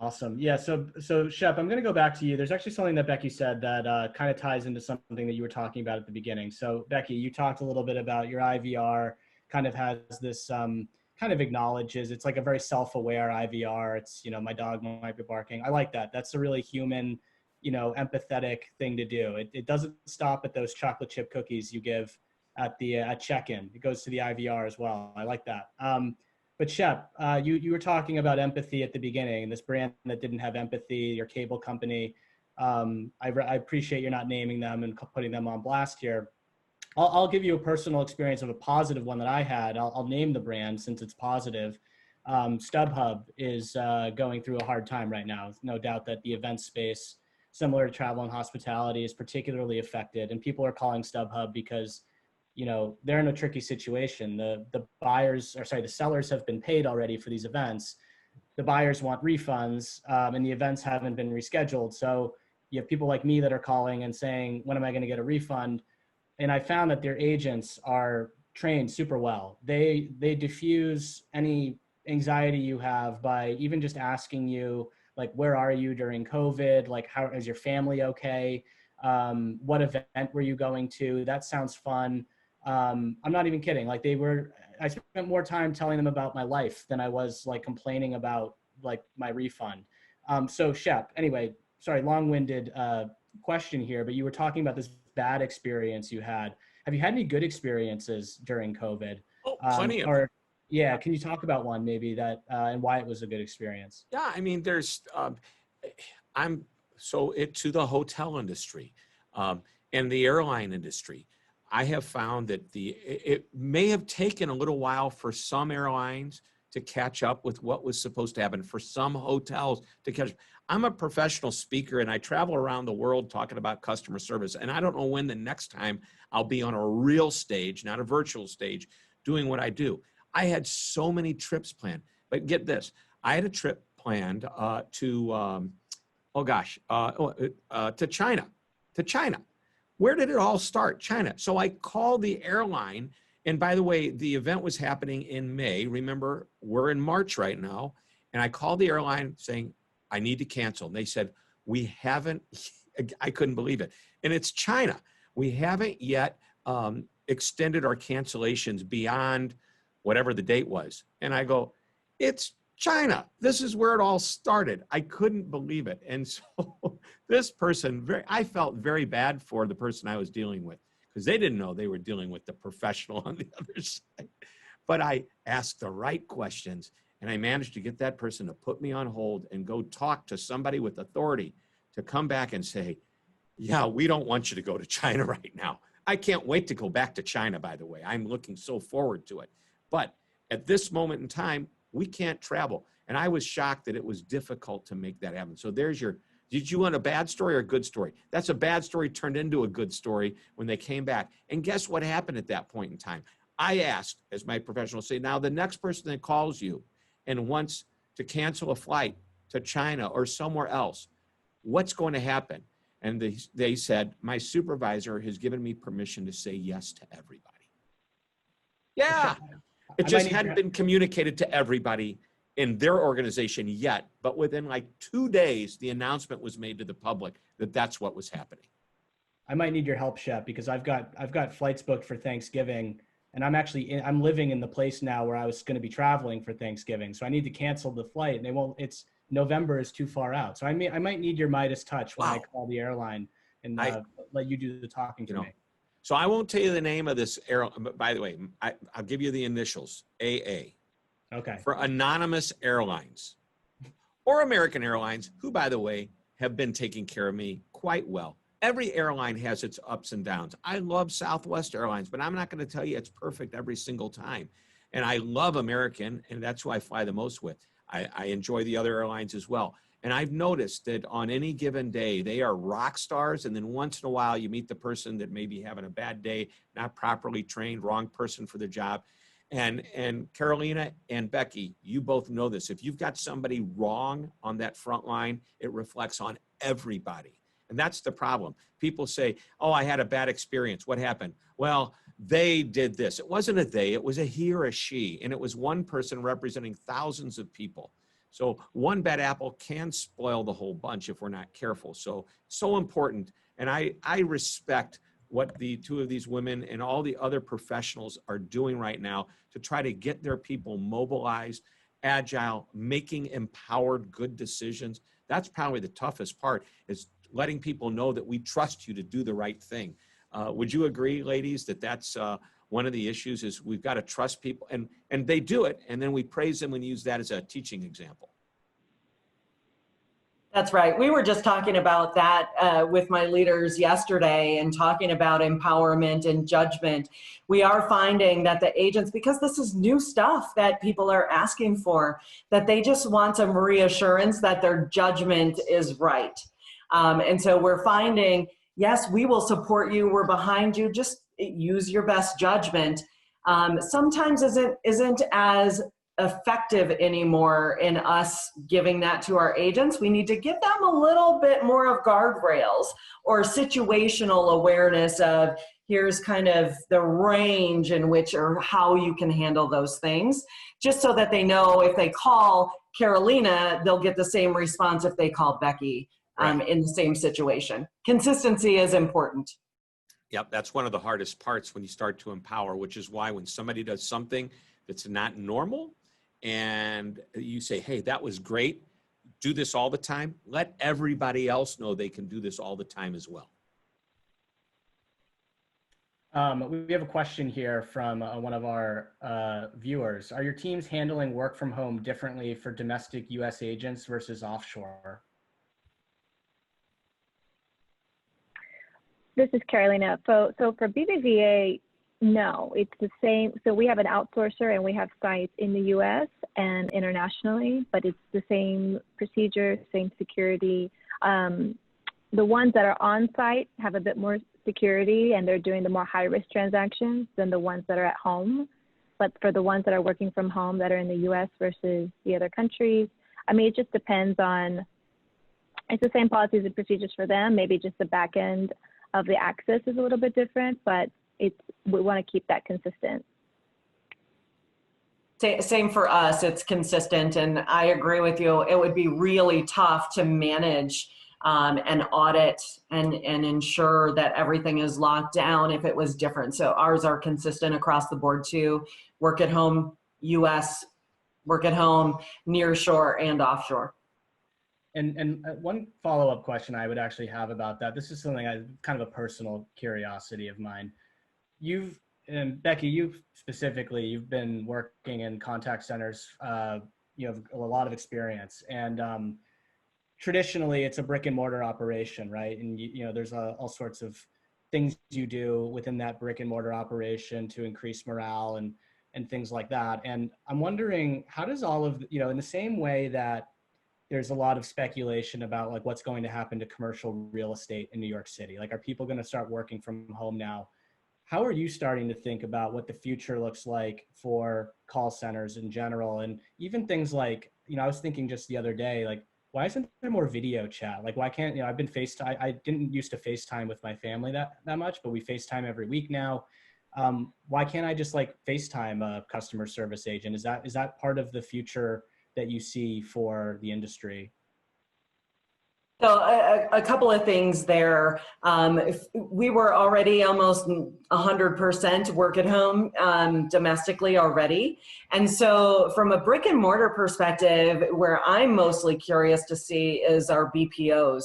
Awesome. Yeah. So Shep, I'm going to go back to you. There's actually something that Becky said that kind of ties into something that you were talking about at the beginning. So Becky, you talked a little bit about your IVR kind of has this kind of acknowledges, it's like a very self-aware IVR. It's, my dog might be barking. I like that. That's a really human, empathetic thing to do. It doesn't stop at those chocolate chip cookies you give at the at check-in. It goes to the IVR as well. I like that. But Shep, you were talking about empathy at the beginning, and this brand that didn't have empathy, your cable company. I appreciate you're not naming them and putting them on blast here. I'll give you a personal experience of a positive one that I had. I'll name the brand since it's positive. StubHub is going through a hard time right now. No doubt that the event space, similar to travel and hospitality, is particularly affected. And people are calling StubHub because they're in a tricky situation. The sellers have been paid already for these events. The buyers want refunds, and the events haven't been rescheduled. So you have people like me that are calling and saying, when am I going to get a refund? And I found that their agents are trained super well. They diffuse any anxiety you have by even just asking you, like, where are you during COVID? Like, how is your family okay? What event were you going to? That sounds fun. I'm not even kidding. Like I spent more time telling them about my life than I was like complaining about like my refund. So Shep, anyway, sorry, long-winded question here, but you were talking about this bad experience you had. Have you had any good experiences during COVID? Oh, plenty of them. Yeah, can you talk about one maybe that and why it was a good experience? Yeah, I mean, there's, to the hotel industry and the airline industry. I have found that it may have taken a little while for some airlines to catch up with what was supposed to happen, for some hotels to catch up. I'm a professional speaker and I travel around the world talking about customer service. And I don't know when the next time I'll be on a real stage, not a virtual stage, doing what I do. I had so many trips planned, but get this, I had a trip planned to China. Where did it all start? China. So I called the airline, and by the way, the event was happening in May. Remember, we're in March right now. And I called the airline saying, I need to cancel. And they said, we haven't, I couldn't believe it. And it's China. We haven't yet extended our cancellations beyond whatever the date was. And I go, it's China. This is where it all started. I couldn't believe it. And so this person, I felt very bad for the person I was dealing with because they didn't know they were dealing with the professional on the other side. But I asked the right questions and I managed to get that person to put me on hold and go talk to somebody with authority to come back and say, yeah, we don't want you to go to China right now. I can't wait to go back to China, by the way. I'm looking so forward to it. But at this moment in time, we can't travel. And I was shocked that it was difficult to make that happen. So there's did you want a bad story or a good story? That's a bad story turned into a good story when they came back. And guess what happened at that point in time? I asked, as my professional say, now the next person that calls you and wants to cancel a flight to China or somewhere else, what's going to happen? And they said, my supervisor has given me permission to say yes to everybody. Yeah. It just hadn't been communicated to everybody in their organization yet, but within like 2 days, the announcement was made to the public that that's what was happening. I might need your help, Shep, because I've got flights booked for Thanksgiving, and I'm living in the place now where I was going to be traveling for Thanksgiving, so I need to cancel the flight, and November is too far out, so I might need your Midas touch when I call the airline and let you do the talking to me. So I won't tell you the name of this airline, but by the way, I'll give you the initials, AA. Okay. For Anonymous Airlines or American Airlines, who, by the way, have been taking care of me quite well. Every airline has its ups and downs. I love Southwest Airlines, but I'm not going to tell you it's perfect every single time. And I love American, and that's who I fly the most with. I enjoy the other airlines as well. And I've noticed that on any given day, they are rock stars. And then once in a while, you meet the person that may be having a bad day, not properly trained, wrong person for the job. And Carolina and Becky, you both know this. If you've got somebody wrong on that front line, it reflects on everybody. And that's the problem. People say, oh, I had a bad experience. What happened? Well, they did this. It wasn't a they, it was a he or a she. And it was one person representing thousands of people. So one bad apple can spoil the whole bunch if we're not careful. So important. And I respect what the two of these women and all the other professionals are doing right now to try to get their people mobilized, agile, making empowered, good decisions. That's probably the toughest part, is letting people know that we trust you to do the right thing. Would you agree, ladies, that that's one of the issues, is we've got to trust people, and they do it, and then we praise them and use that as a teaching example. That's right. We were just talking about that with my leaders yesterday, and talking about empowerment and judgment. We are finding that the agents, because this is new stuff that people are asking for, that they just want some reassurance that their judgment is right. And so we're finding, yes, we will support you. We're behind you. Just use your best judgment. Sometimes isn't as effective anymore in us giving that to our agents. We need to give them a little bit more of guardrails or situational awareness of, here's kind of the range in which or how you can handle those things, just so that they know if they call Carolina, they'll get the same response if they call Becky in the same situation. Consistency is important. Yep, that's one of the hardest parts when you start to empower, which is why when somebody does something that's not normal and you say, hey, that was great, do this all the time, let everybody else know they can do this all the time as well. We have a question here from one of our viewers. Are your teams handling work from home differently for domestic US agents versus offshore? This is Carolina. So for BBVA, no, it's the same. So we have an outsourcer and we have sites in the US and internationally, but it's the same procedure, same security. The ones that are on site have a bit more security and they're doing the more high risk transactions than the ones that are at home. But for the ones that are working from home that are in the US versus the other countries, I mean, it just depends on, it's the same policies and procedures for them. Maybe just the back end of the access is a little bit different, but we want to keep that consistent. Same for us, it's consistent, and I agree with you. It would be really tough to manage and audit and ensure that everything is locked down if it was different. So ours are consistent across the board too. Work at home, US, work at home, near shore and offshore. And one follow-up question I would actually have about that, this is something kind of a personal curiosity of mine. And Becky, you've been working in contact centers, you have a lot of experience, and traditionally it's a brick and mortar operation, right? And you know, there's all sorts of things you do within that brick and mortar operation to increase morale and things like that. And I'm wondering, how does all of, you know, in the same way that there's a lot of speculation about like what's going to happen to commercial real estate in New York City, like are people going to start working from home now? How are you starting to think about what the future looks like for call centers in general? And even things like, you know, I was thinking just the other day, like, why isn't there more video chat? Like, why can't, you know, I've been FaceTime, I didn't used to FaceTime with my family that much, but we FaceTime every week now. Why can't I just like FaceTime a customer service agent? Is that part of the future that you see for the industry? So a couple of things there. We were already almost 100% work at home domestically already. And so from a brick and mortar perspective, where I'm mostly curious to see is our BPOs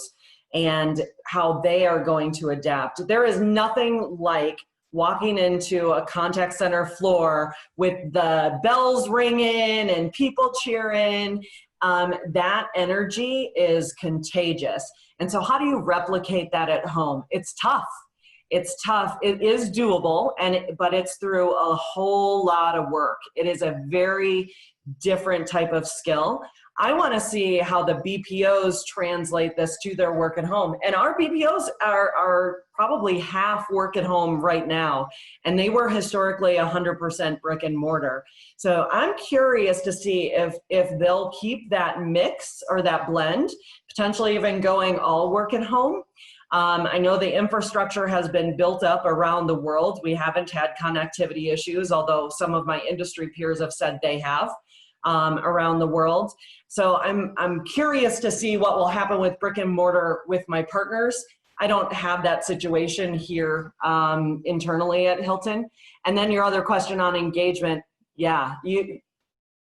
and how they are going to adapt. There is nothing like walking into a contact center floor with the bells ringing and people cheering. That energy is contagious. And so how do you replicate that at home? It's tough. It's tough. It is doable, but it's through a whole lot of work. It is a very different type of skill. I want to see how the BPOs translate this to their work at home. And our BPOs are probably half work at home right now. And they were historically 100% brick and mortar. So I'm curious to see if they'll keep that mix or that blend, potentially even going all work at home. I know the infrastructure has been built up around the world. We haven't had connectivity issues, although some of my industry peers have said they have around the world. So I'm curious to see what will happen with brick and mortar with my partners. I don't have that situation here internally at Hilton. And then your other question on engagement, yeah,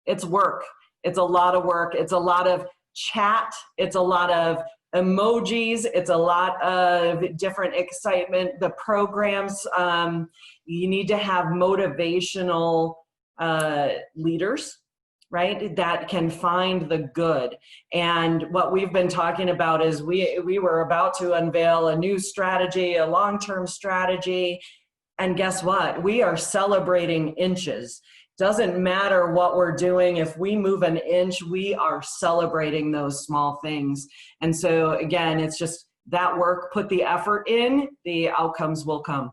it's work. It's a lot of work. It's a lot of chat. It's a lot of emojis. It's a lot of different excitement. The programs, you need to have motivational leaders, right, that can find the good. And what we've been talking about is we were about to unveil a new strategy, a long-term strategy. And guess what? We are celebrating inches. Doesn't matter what we're doing. If we move an inch, we are celebrating those small things. And so again, it's just that work, put the effort in, the outcomes will come.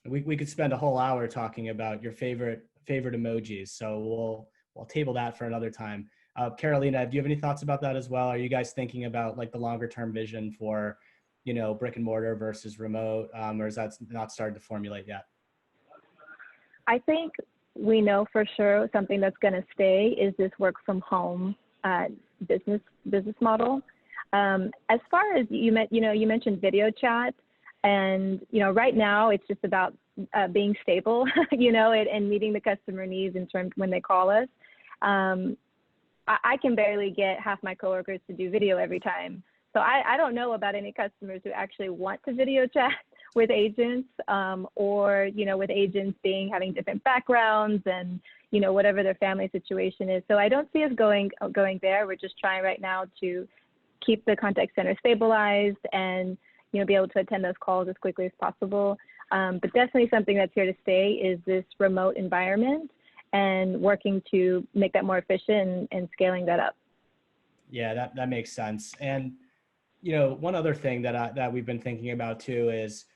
We could spend a whole hour talking about your favorite emojis. So we'll table that for another time. Carolina, do you have any thoughts about that as well? Are you guys thinking about like the longer term vision for, brick and mortar versus remote, or is that not started to formulate yet? I think we know for sure something that's going to stay is this work from home business model. As far as you mentioned video chat, and right now it's just about being stable, and meeting the customer needs in terms when they call us. I can barely get half my coworkers to do video every time. So I don't know about any customers who actually want to video chat with agents, or, with agents having different backgrounds and, whatever their family situation is. So I don't see us going there. We're just trying right now to keep the contact center stabilized and, be able to attend those calls as quickly as possible. But definitely something that's here to stay is this remote environment and working to make that more efficient and scaling that up. Yeah, that makes sense. And, one other thing that we've been thinking about too is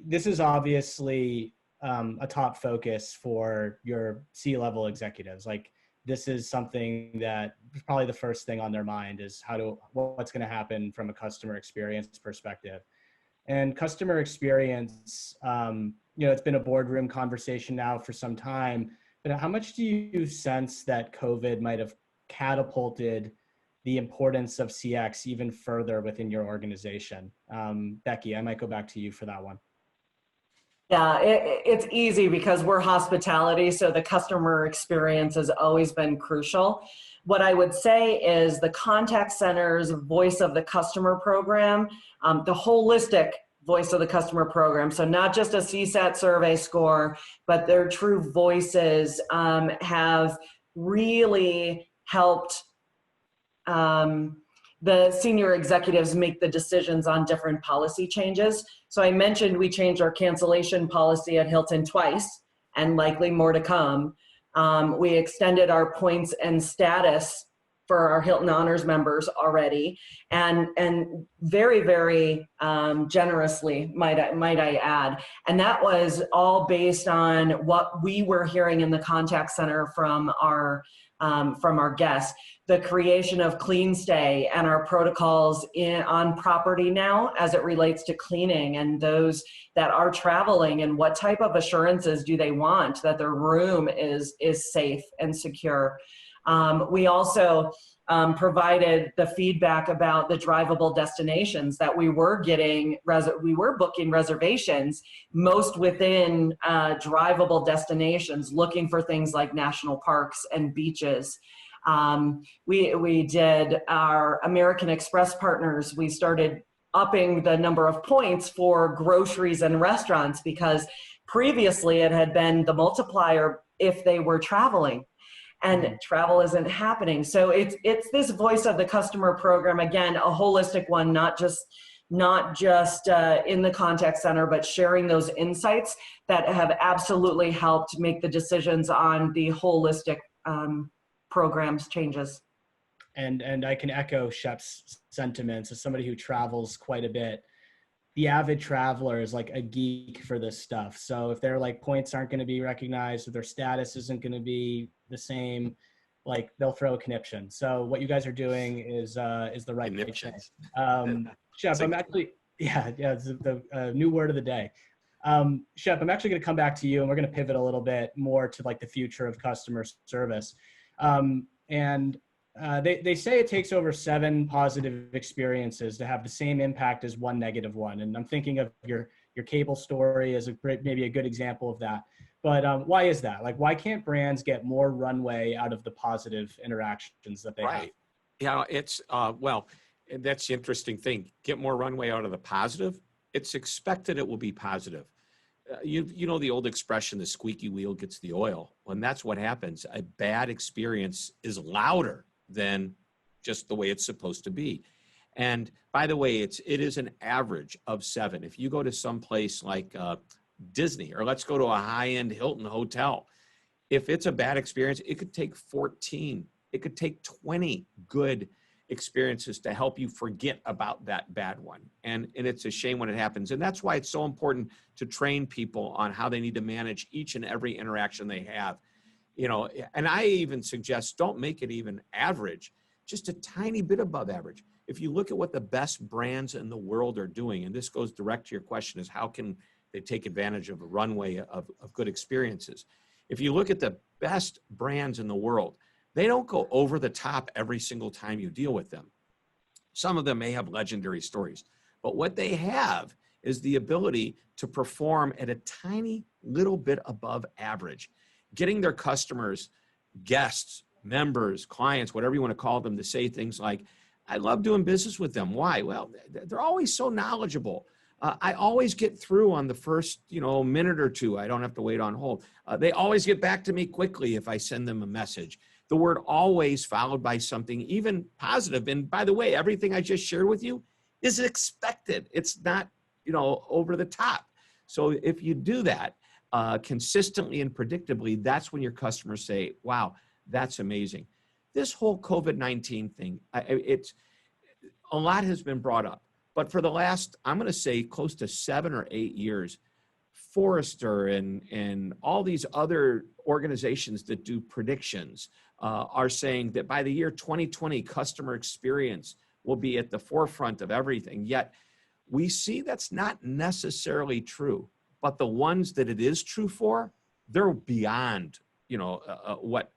this is obviously a top focus for your C-level executives. Like this is something that probably the first thing on their mind is what's going to happen from a customer experience perspective. And customer experience, it's been a boardroom conversation now for some time, but how much do you sense that COVID might have catapulted the importance of CX even further within your organization? Becky, I might go back to you for that one. Yeah, it's easy because we're hospitality, so the customer experience has always been crucial. What I would say is the contact center's voice of the customer program, the holistic voice of the customer program, so not just a CSAT survey score, but their true voices have really helped the senior executives make the decisions on different policy changes. So I mentioned we changed our cancellation policy at Hilton twice, and likely more to come. We extended our points and status for our Hilton Honors members already, and very, very generously, might I add. And that was all based on what we were hearing in the contact center from our guests. The creation of Clean Stay and our protocols on property now as it relates to cleaning, and those that are traveling, and what type of assurances do they want that their room is safe and secure. We also provided the feedback about the drivable destinations that we were getting. We were booking reservations most within drivable destinations, looking for things like national parks and beaches. We did our American Express partners. We started upping the number of points for groceries and restaurants because previously it had been the multiplier if they were traveling. And travel isn't happening. So it's this voice of the customer program, again, a holistic one, not just in the contact center, but sharing those insights that have absolutely helped make the decisions on the holistic programs changes. and I can echo Shep's sentiments as somebody who travels quite a bit. The avid traveler is like a geek for this stuff. So if their like points aren't going to be recognized, or their status isn't going to be the same, like they'll throw a conniption. So what you guys are doing is the right thing. Shep, I'm actually, it's the new word of the day. Shep, I'm actually going to come back to you, and we're going to pivot a little bit more to like the future of customer service. They say it takes over 7 positive experiences to have the same impact as 1 negative one. And I'm thinking of your cable story as maybe a good example of that. But why is that? Like, why can't brands get more runway out of the positive interactions that they have? Yeah, it's, well, that's the interesting thing. Get more runway out of the positive. It's expected it will be positive. You know the old expression, the squeaky wheel gets the oil. And that's what happens. A bad experience is louder than just the way it's supposed to be. And by the way, it is an average of 7. If you go to some place like Disney, or let's go to a high-end Hilton hotel, if it's a bad experience, it could take 14. It could take 20 good experiences to help you forget about that bad one. And it's a shame when it happens. And that's why it's so important to train people on how they need to manage each and every interaction they have. You know, and I even suggest don't make it even average, just a tiny bit above average. If you look at what the best brands in the world are doing, and this goes direct to your question, is how can they take advantage of a runway of good experiences? If you look at the best brands in the world, they don't go over the top every single time you deal with them. Some of them may have legendary stories, but what they have is the ability to perform at a tiny little bit above average, getting their customers, guests, members, clients, whatever you want to call them, to say things like, I love doing business with them. Why? Well, they're always so knowledgeable. I always get through on the first, minute or two. I don't have to wait on hold. They always get back to me quickly if I send them a message. The word always followed by something even positive. And by the way, everything I just shared with you is expected. It's not, over the top. So if you do that consistently and predictably, that's when your customers say, wow, that's amazing. This whole COVID-19 thing, it's a lot has been brought up. But for the last, I'm going to say close to 7 or 8 years, Forrester and all these other organizations that do predictions are saying that by the year 2020, customer experience will be at the forefront of everything. Yet we see that's not necessarily true. But the ones that it is true for, they're beyond, what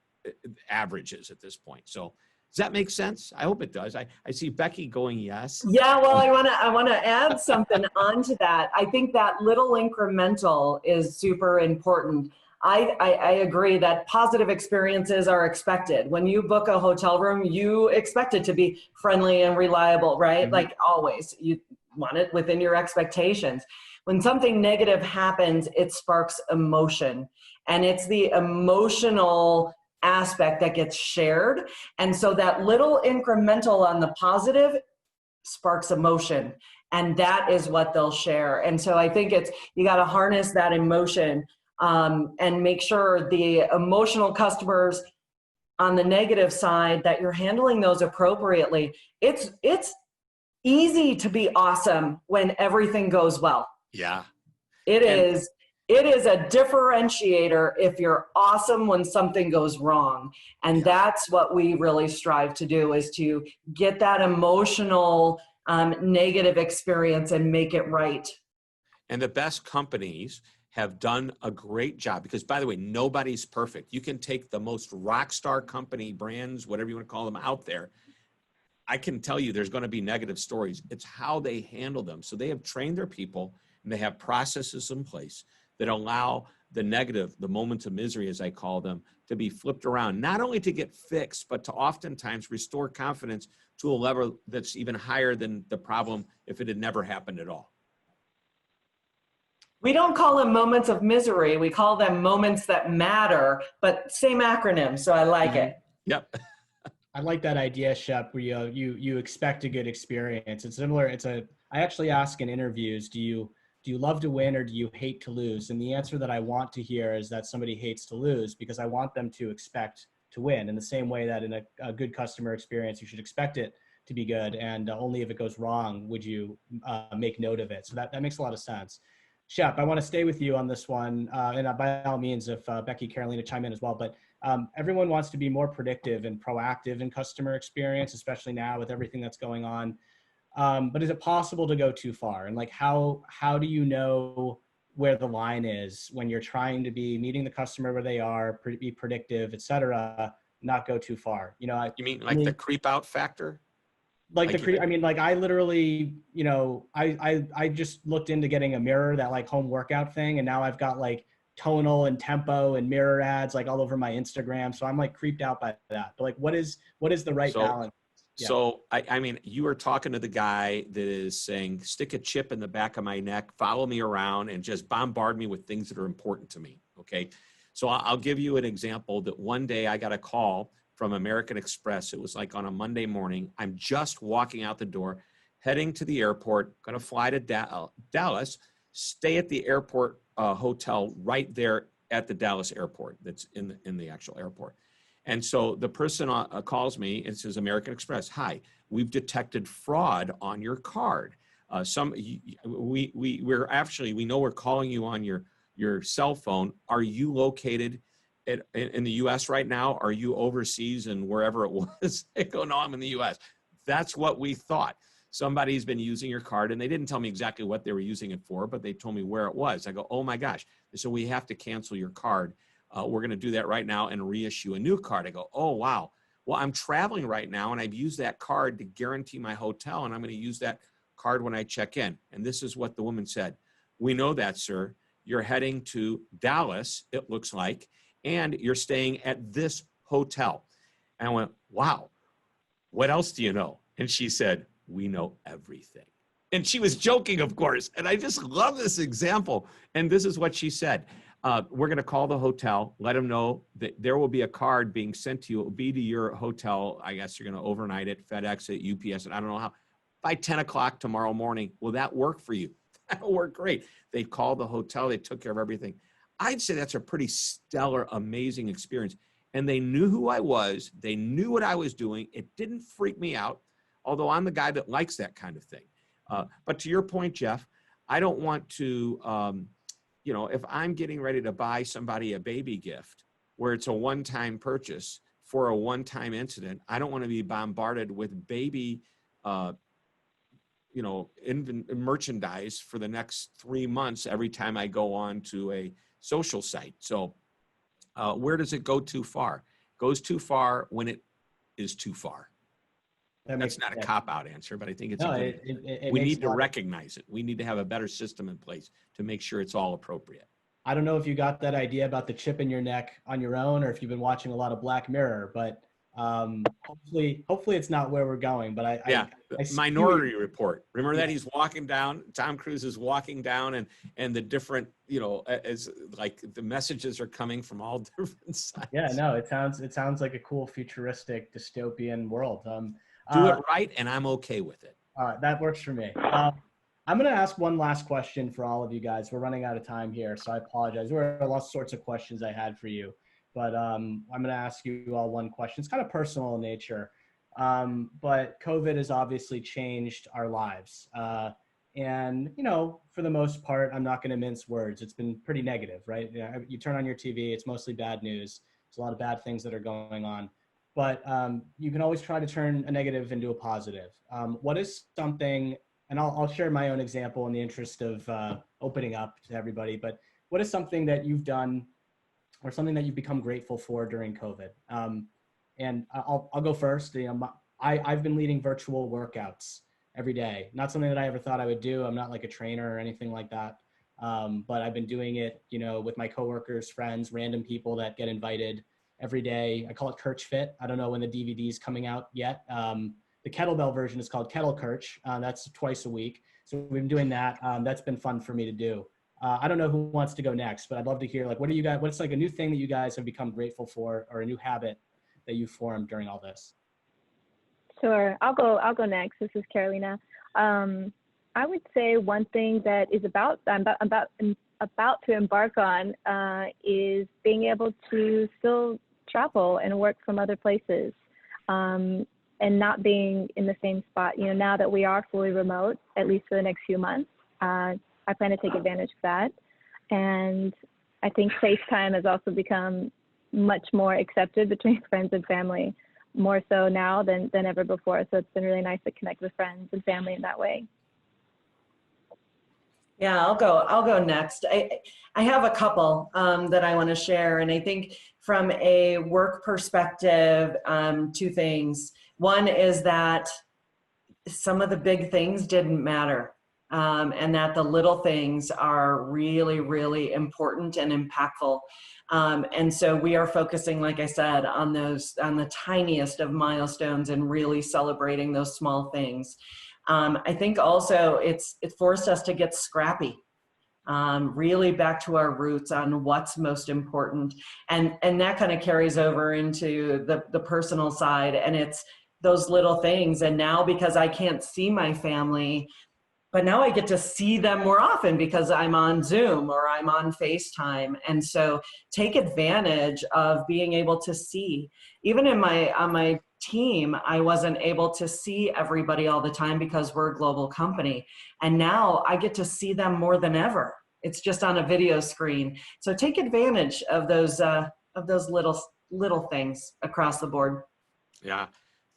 average is at this point. So does that make sense? I hope it does. I see Becky going yes. Yeah, well, I want to add something onto that. I think that little incremental is super important. I agree that positive experiences are expected. When you book a hotel room, you expect it to be friendly and reliable, right? Mm-hmm. Like always, you want it within your expectations. When something negative happens, it sparks emotion, and it's the emotional aspect that gets shared. And so that little incremental on the positive sparks emotion, and that is what they'll share. And so I think you got to harness that emotion and make sure the emotional customers on the negative side, that you're handling those appropriately. It's easy to be awesome when everything goes well. Yeah. It is a differentiator if you're awesome when something goes wrong. And that's what we really strive to do, is to get that emotional negative experience and make it right. And the best companies have done a great job, because by the way, nobody's perfect. You can take the most rock star company, brands, whatever you want to call them, out there. I can tell you there's going to be negative stories. It's how they handle them. So they have trained their people, and they have processes in place that allow the negative, the moments of misery, as I call them, to be flipped around, not only to get fixed, but to oftentimes restore confidence to a level that's even higher than the problem if it had never happened at all. We don't call them moments of misery. We call them moments that matter, but same acronym, so I like it. Yep. I like that idea, Shep, where you expect a good experience. It's similar. I actually ask in interviews, do you love to win or do you hate to lose? And the answer that I want to hear is that somebody hates to lose, because I want them to expect to win, in the same way that in a good customer experience, you should expect it to be good. And only if it goes wrong would you make note of it. So that makes a lot of sense. Shep, I want to stay with you on this one. And by all means, if Becky, Carolina chime in as well, but everyone wants to be more predictive and proactive in customer experience, especially now with everything that's going on. But is it possible to go too far? And like, how do you know where the line is when you're trying to be meeting the customer where they are, be predictive, et cetera, not go too far? You know, You mean like the creep out factor? Like the creep, I mean, like I literally, you know, I just looked into getting a mirror, that like home workout thing. And now I've got like tonal and tempo and mirror ads like all over my Instagram. So I'm like creeped out by that. But like, what is the right balance? Yeah. So, I mean, you are talking to the guy that is saying, stick a chip in the back of my neck, follow me around, and just bombard me with things that are important to me, okay? So I'll give you an example that one day I got a call from American Express. It was like on a Monday morning. I'm just walking out the door, heading to the airport, going to fly to Dallas, stay at the airport hotel right there at the Dallas airport that's in the actual airport. And so the person calls me and says, American Express, hi, we've detected fraud on your card. We know we're calling you on your cell phone. Are you located in the US right now? Are you overseas and wherever it was? They go, no, I'm in the US. That's what we thought. Somebody's been using your card, and they didn't tell me exactly what they were using it for, but they told me where it was. I go, oh my gosh. So we have to cancel your card. We're going to do that right now and reissue a new card. I go, oh, wow. Well, I'm traveling right now, and I've used that card to guarantee my hotel, and I'm going to use that card when I check in. And this is what the woman said. We know that, sir. You're heading to Dallas, it looks like, and you're staying at this hotel. And I went, wow, what else do you know? And she said, we know everything. And she was joking, of course. And I just love this example. And this is what she said. We're going to call the hotel, let them know that there will be a card being sent to you. It will be to your hotel. I guess you're going to overnight it, FedEx it, UPS it. I don't know how. By 10 o'clock tomorrow morning, will that work for you? That'll work great. They called the hotel. They took care of everything. I'd say that's a pretty stellar, amazing experience. And they knew who I was. They knew what I was doing. It didn't freak me out, although I'm the guy that likes that kind of thing. But to your point, Jeff, I don't want to, you know, if I'm getting ready to buy somebody a baby gift where it's a one-time purchase for a one-time incident, I don't want to be bombarded with baby, you know, merchandise for the next 3 months every time I go on to a social site. So where does it go too far? It goes too far when it is too far. That's not a cop-out answer, but I think it's we need to recognize it. We need to have a better system in place to make sure it's all appropriate. I don't know if you got that idea about the chip in your neck on your own, or if you've been watching a lot of Black Mirror, but hopefully it's not where we're going. But I Minority Report. Remember that he's walking down. Tom Cruise is walking down, and the different, you know, as like the messages are coming from all different sides. Yeah, no, it sounds like a cool futuristic dystopian world. Do it right, and I'm okay with it. All right, that works for me. I'm going to ask one last question for all of you guys. We're running out of time here, so I apologize. There were all sorts of questions I had for you, but I'm going to ask you all one question. It's kind of personal in nature, but COVID has obviously changed our lives. And, you know, for the most part, I'm not going to mince words. It's been pretty negative, right? You turn on your TV, it's mostly bad news. There's a lot of bad things that are going on. But you can always try to turn a negative into a positive. What is something, and I'll share my own example in the interest of opening up to everybody, but what is something that you've done or something that you've become grateful for during COVID? And I'll go first. You know, I've been leading virtual workouts every day. Not something that I ever thought I would do. I'm not like a trainer or anything like that. But I've been doing it, you know, with my coworkers, friends, random people that get invited every day. I call it Kirch Fit. I don't know when the DVD's coming out yet. The kettlebell version is called Kettle Kirch. That's twice a week. So we've been doing that. That's been fun for me to do. I don't know who wants to go next, but I'd love to hear, like, what do you guys, what's like a new thing that you guys have become grateful for, or a new habit that you formed during all this? Sure, I'll go next. This is Carolina. I would say one thing that is I'm about to embark on is being able to still travel and work from other places, and not being in the same spot. You know, now that we are fully remote, at least for the next few months, I plan to take advantage of that. And I think FaceTime has also become much more accepted between friends and family, more so now than ever before. So it's been really nice to connect with friends and family in that way. Yeah, I'll go next. I have a couple that I want to share. And I think from a work perspective, two things. One is that some of the big things didn't matter. And that the little things are really, really important and impactful. And so we are focusing, like I said, on the tiniest of milestones and really celebrating those small things. I think also it forced us to get scrappy, really back to our roots on what's most important. And that kind of carries over into the personal side, and it's those little things. And now, because I can't see my family, but now I get to see them more often because I'm on Zoom or I'm on FaceTime. And so take advantage of being able to see. Even on my team, I wasn't able to see everybody all the time because we're a global company. And now I get to see them more than ever. It's just on a video screen. So take advantage of those little things across the board. Yeah.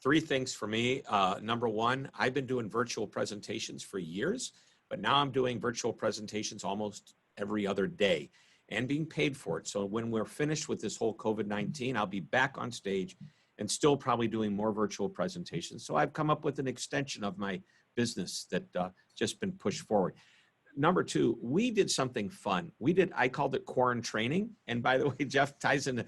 3 things for me. Number 1, I've been doing virtual presentations for years, but now I'm doing virtual presentations almost every other day and being paid for it. So when we're finished with this whole COVID-19, I'll be back on stage and still probably doing more virtual presentations. So I've come up with an extension of my business that just been pushed forward. Number 2, we did something fun. I called it quarantine training. And by the way, Jeff ties into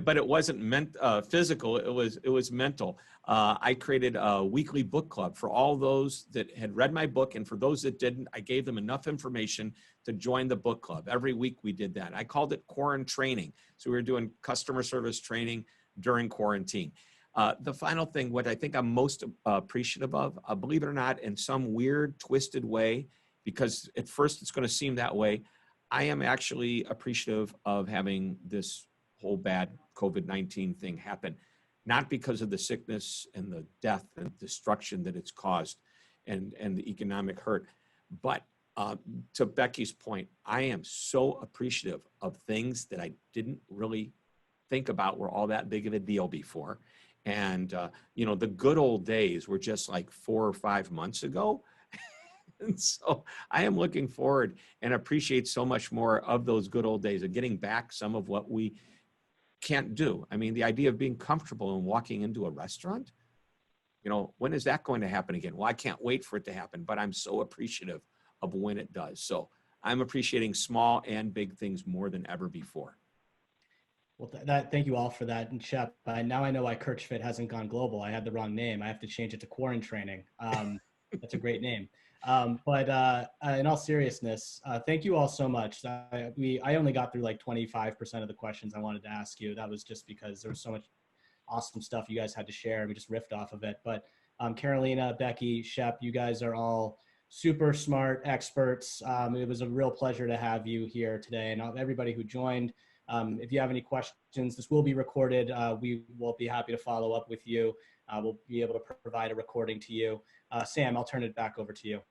but it wasn't meant physical, it was mental. I created a weekly book club for all those that had read my book. And for those that didn't, I gave them enough information to join the book club. Every week we did that. I called it quarantine training. So we were doing customer service training during quarantine. The final thing, what I think I'm most appreciative of, believe it or not, in some weird, twisted way, because at first it's going to seem that way, I am actually appreciative of having this whole bad COVID-19 thing happen, not because of the sickness and the death and destruction that it's caused and the economic hurt, but to Becky's point, I am so appreciative of things that I didn't really think about were all that big of a deal before. And, the good old days were just like 4 or 5 months ago. And so I am looking forward and appreciate so much more of those good old days of getting back some of what we can't do. I mean, the idea of being comfortable and walking into a restaurant, when is that going to happen again? Well, I can't wait for it to happen, but I'm so appreciative of when it does. So I'm appreciating small and big things more than ever before. Well, thank you all for that. And Shep, now I know why Kirchfit hasn't gone global. I had the wrong name. I have to change it to Quarantine Training. That's a great name. But in all seriousness, thank you all so much. I only got through like 25% of the questions I wanted to ask you. That was just because there was so much awesome stuff you guys had to share. We just riffed off of it. But Carolina, Becky, Shep, you guys are all super smart experts. It was a real pleasure to have you here today, and everybody who joined. If you have any questions, this will be recorded. We will be happy to follow up with you. We'll be able to provide a recording to you. Sam, I'll turn it back over to you.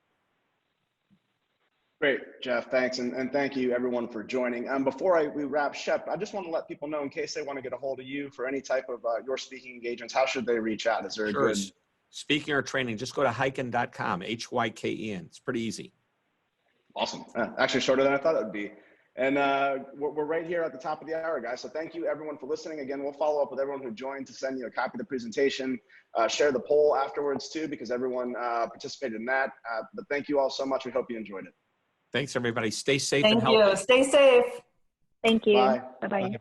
Great, Jeff, thanks. And thank you everyone for joining. Before we wrap, Shep, I just want to let people know, in case they want to get a hold of you for any type of your speaking engagements, how should they reach out? Is there a good... Speaking or training, just go to hyken.com, HYKEN. It's pretty easy. Awesome. Actually shorter than I thought it would be. And we're right here at the top of the hour, guys. So thank you everyone for listening. Again, we'll follow up with everyone who joined to send you a copy of the presentation, share the poll afterwards too, because everyone participated in that. But thank you all so much. We hope you enjoyed it. Thanks everybody. Stay safe and healthy. Thank you. Stay safe. Thank you. Bye. Bye-bye.